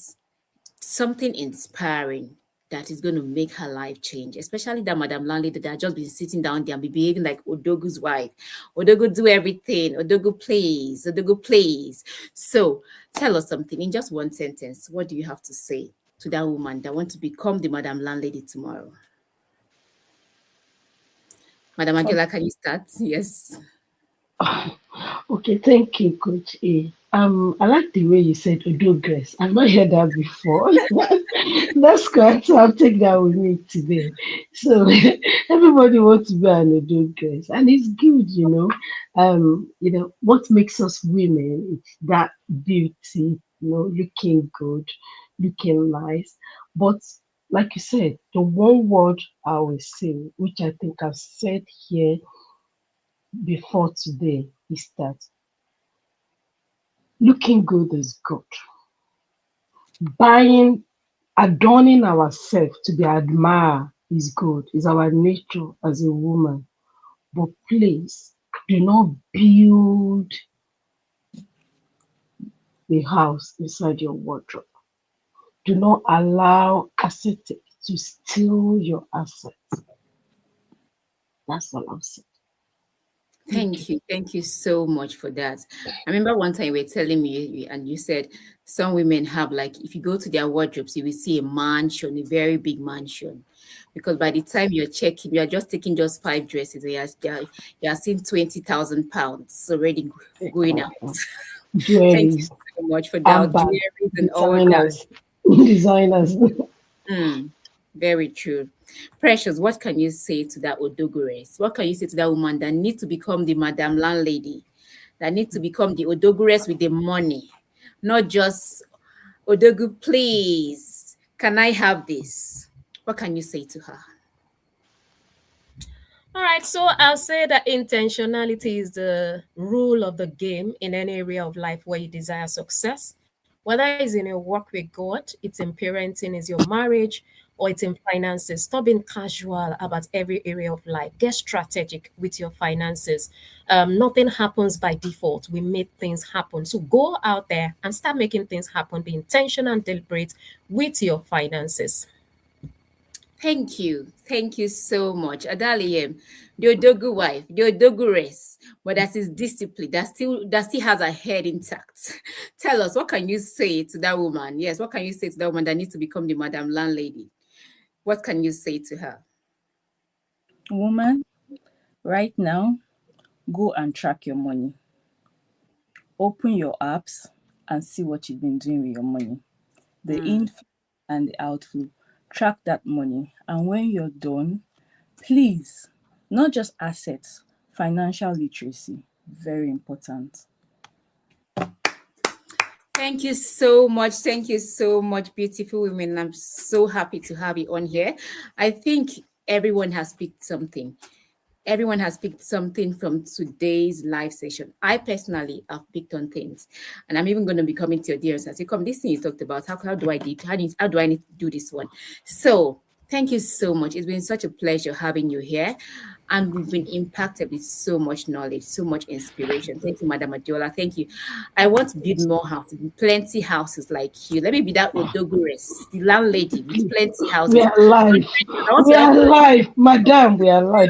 something inspiring that is going to make her life change, especially that Madam Landlady that just been sitting down there and be behaving like Odogu's wife. Odogu do everything. Odogu plays. So tell us something in just one sentence. What do you have to say to that woman that want to become the Madam Landlady tomorrow? Madam Adiola, can you start? Yes. Okay, thank you, Coach A. I like the way you said Odogres. I've not heard that before. That's correct. So I'll take that with me today. So everybody wants to be an Odogres, and it's good, you know. What makes us women is that beauty, looking good, looking nice. But like you said, the one word I will say, which I think I've said here before today, is that looking good is good. Buying, adorning ourselves to be admired is good. Is our nature as a woman. But please do not build a house inside your wardrobe. Do not allow ascetic to steal your assets. That's all I'm saying. Thank you. Thank you. Thank you so much for that. I remember one time you were telling me, and you said some women have, like, if you go to their wardrobes, you will see a mansion, a very big mansion. Because by the time you're checking, you're just taking just five dresses, and you're seeing 20,000 pounds already going out. Thank you. Jewelries. so much for that handbag jewelries and all that. designers. Designers. Mm, very true. Precious, what can you say to that Odogures? What can you say to that woman that need to become the Madam Landlady, that need to become the Odogures with the money, not just Odogu, please, can I have this? What can you say to her? All right, so I'll say that intentionality is the rule of the game in any area of life where you desire success. Whether it's in your work with God, it's in parenting, it's your marriage, or it's in finances. Stop being casual about every area of life. Get strategic with your finances. Nothing happens by default. We make things happen. So go out there and start making things happen. Be intentional and deliberate with your finances. Thank you. Thank you so much. Adaliem, the Odogu wife, the Odogu race, but that is discipline. That still has her head intact. Tell us, what can you say to that woman? Yes, what can you say to that woman that needs to become the Madam Landlady? What can you say to her? Woman, right now, go and track your money. Open your apps and see what you've been doing with your money. The inflow and the outflow. Track that money. And when you're done, please, not just assets, financial literacy. Very important. Thank you so much. Thank you so much, beautiful women. I'm so happy to have you on here. I think everyone has picked something. Everyone has picked something from today's live session. I personally have picked on things, and I'm even going to be coming to your dears and say, "Come, this thing you talked about. How do I how do I need to do this one?" So, thank you so much. It's been such a pleasure having you here, and we've been impacted with so much knowledge, so much inspiration. Thank you, Madam Adiola. Thank you. I want to build more houses, plenty houses like you. Let me be that Odogures, the landlady with plenty We houses. are live. I want We to have are live. Madam, we are live.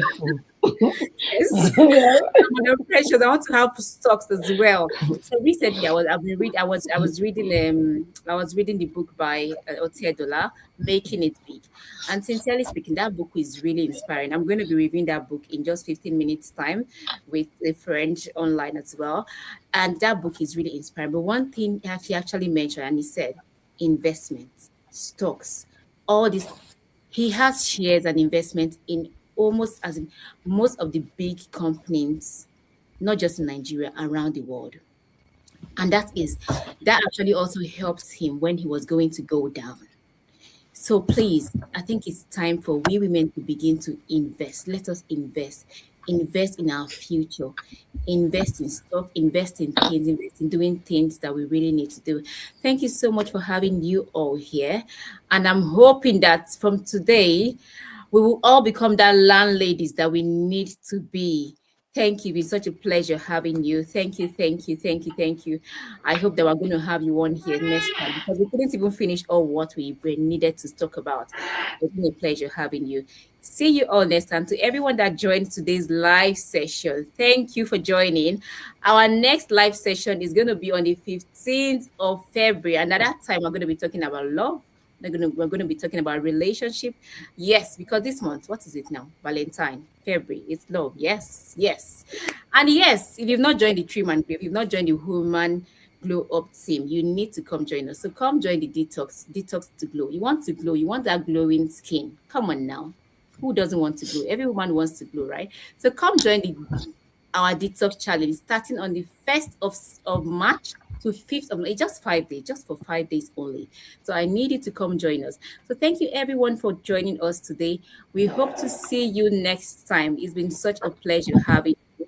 yes. We are Madam Precious, I want to have stocks as well. So recently, I was reading the book by Otedola, Making It Big. And sincerely speaking, that book is really inspiring. I'm going to be reviewing that book in just 15 minutes time with a friend online as well. And that book is really inspiring. But one thing he actually mentioned, and he said, investments, stocks, all this. He has shares and investments in almost as in most of the big companies, not just in Nigeria, around the world. And that actually also helped him when he was going to go down. So please, I think it's time for we women to begin to invest. Let us invest. Invest in our future. Invest in stock, invest in things, invest in doing things that we really need to do. Thank you so much for having you all here. And I'm hoping that from today, we will all become that landladies that we need to be. Thank you. It's been such a pleasure having you. Thank you, thank you, thank you, thank you. I hope that we're going to have you on here next time because we couldn't even finish all what we were needed to talk about. It's been a pleasure having you. See you all next time. To everyone that joined today's live session, thank you for joining. Our next live session is going to be on the 15th of February. And at that time, we're going to be talking about love. We're going to be talking about relationship. Yes, because this month, what is it now? Valentine, February. It's love. Yes, yes. And yes, if you've not joined the Tree Man Club, if you've not joined the Human Glow Up team, you need to come join us. So come join the detox to glow. You want to glow, you want that glowing skin. Come on now. Who doesn't want to glow? Every woman wants to glow, right? So come join our detox challenge starting on the 1st of March to 5th of May, just 5 days, just for 5 days only. So I need you to come join us. So thank you everyone for joining us today. We hope to see you next time. It's been such a pleasure having you.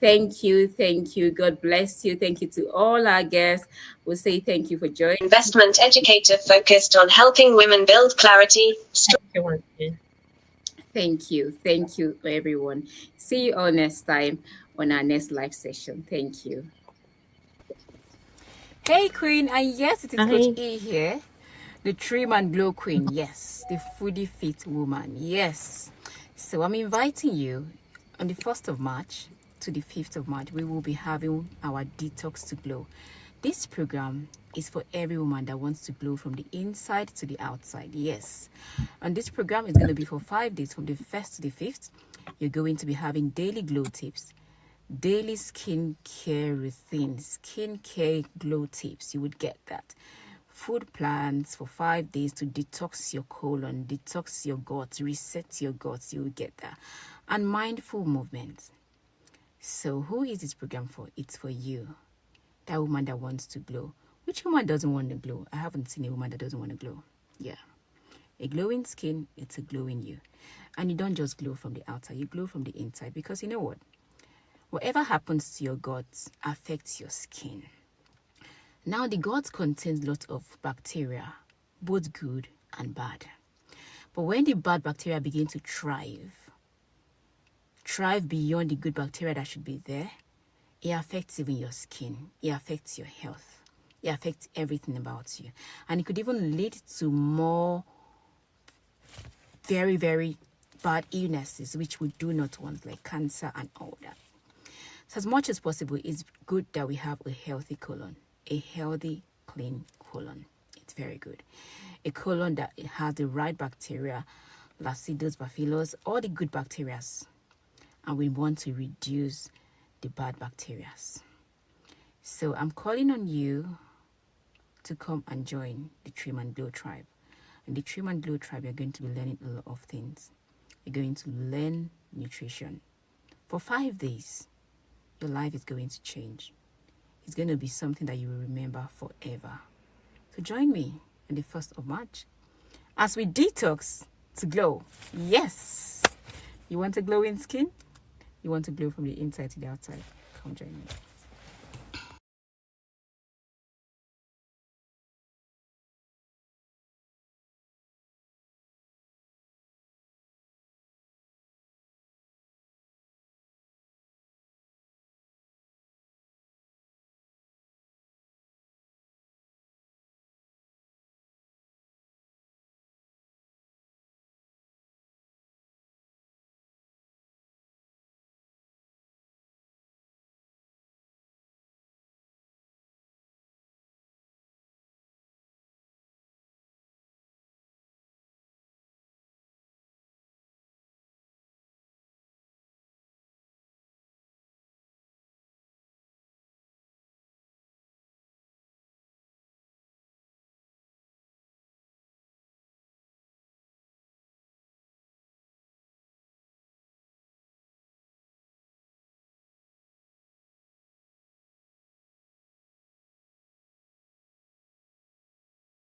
Thank you. Thank you. God bless you. Thank you to all our guests. We'll say thank you for joining. Investment educator focused on helping women build clarity. Thank you. Thank you, everyone. See you all next time on our next live session. Thank you. Hey, Queen. And yes, it is Coach Bye. E here, the Trim and Glow Queen. Yes, the foodie fit woman. Yes. So I'm inviting you on the 1st of March to the 5th of March. We will be having our Detox to Glow. This program is for every woman that wants to glow from the inside to the outside. Yes. And this program is going to be for 5 days from the 1st to the 5th. You're going to be having daily glow tips, daily skincare routine, skincare glow tips. You would get that. Food plans for 5 days to detox your colon, detox your guts, reset your guts. You will get that. And mindful movement. So who is this program for? It's for you, that woman that wants to glow. Which woman doesn't want to glow? I haven't seen a woman that doesn't want to glow. Yeah. A glowing skin, it's a glowing you. And you don't just glow from the outside, you glow from the inside. Because you know what? Whatever happens to your guts affects your skin. Now, the gut contains lots of bacteria, both good and bad. But when the bad bacteria begin to thrive beyond the good bacteria that should be there, it affects even your skin. It affects your health. It affects everything about you. And it could even lead to more very, very bad illnesses, which we do not want, like cancer and all that. So as much as possible, it's good that we have a healthy colon, a healthy, clean colon. It's very good. A colon that has the right bacteria, Lactobacillus, Bacillus, all the good bacteria. And we want to reduce the bad bacteria. So I'm calling on you to come and join the Trim and Glow tribe. In the Trim and Glow tribe, you're going to be learning a lot of things. You're going to learn nutrition. For 5 days, your life is going to change. It's going to be something that you will remember forever. So join me on the 1st of March as we detox to glow. Yes! You want a glowing skin? You want to glow from the inside to the outside? Come join me.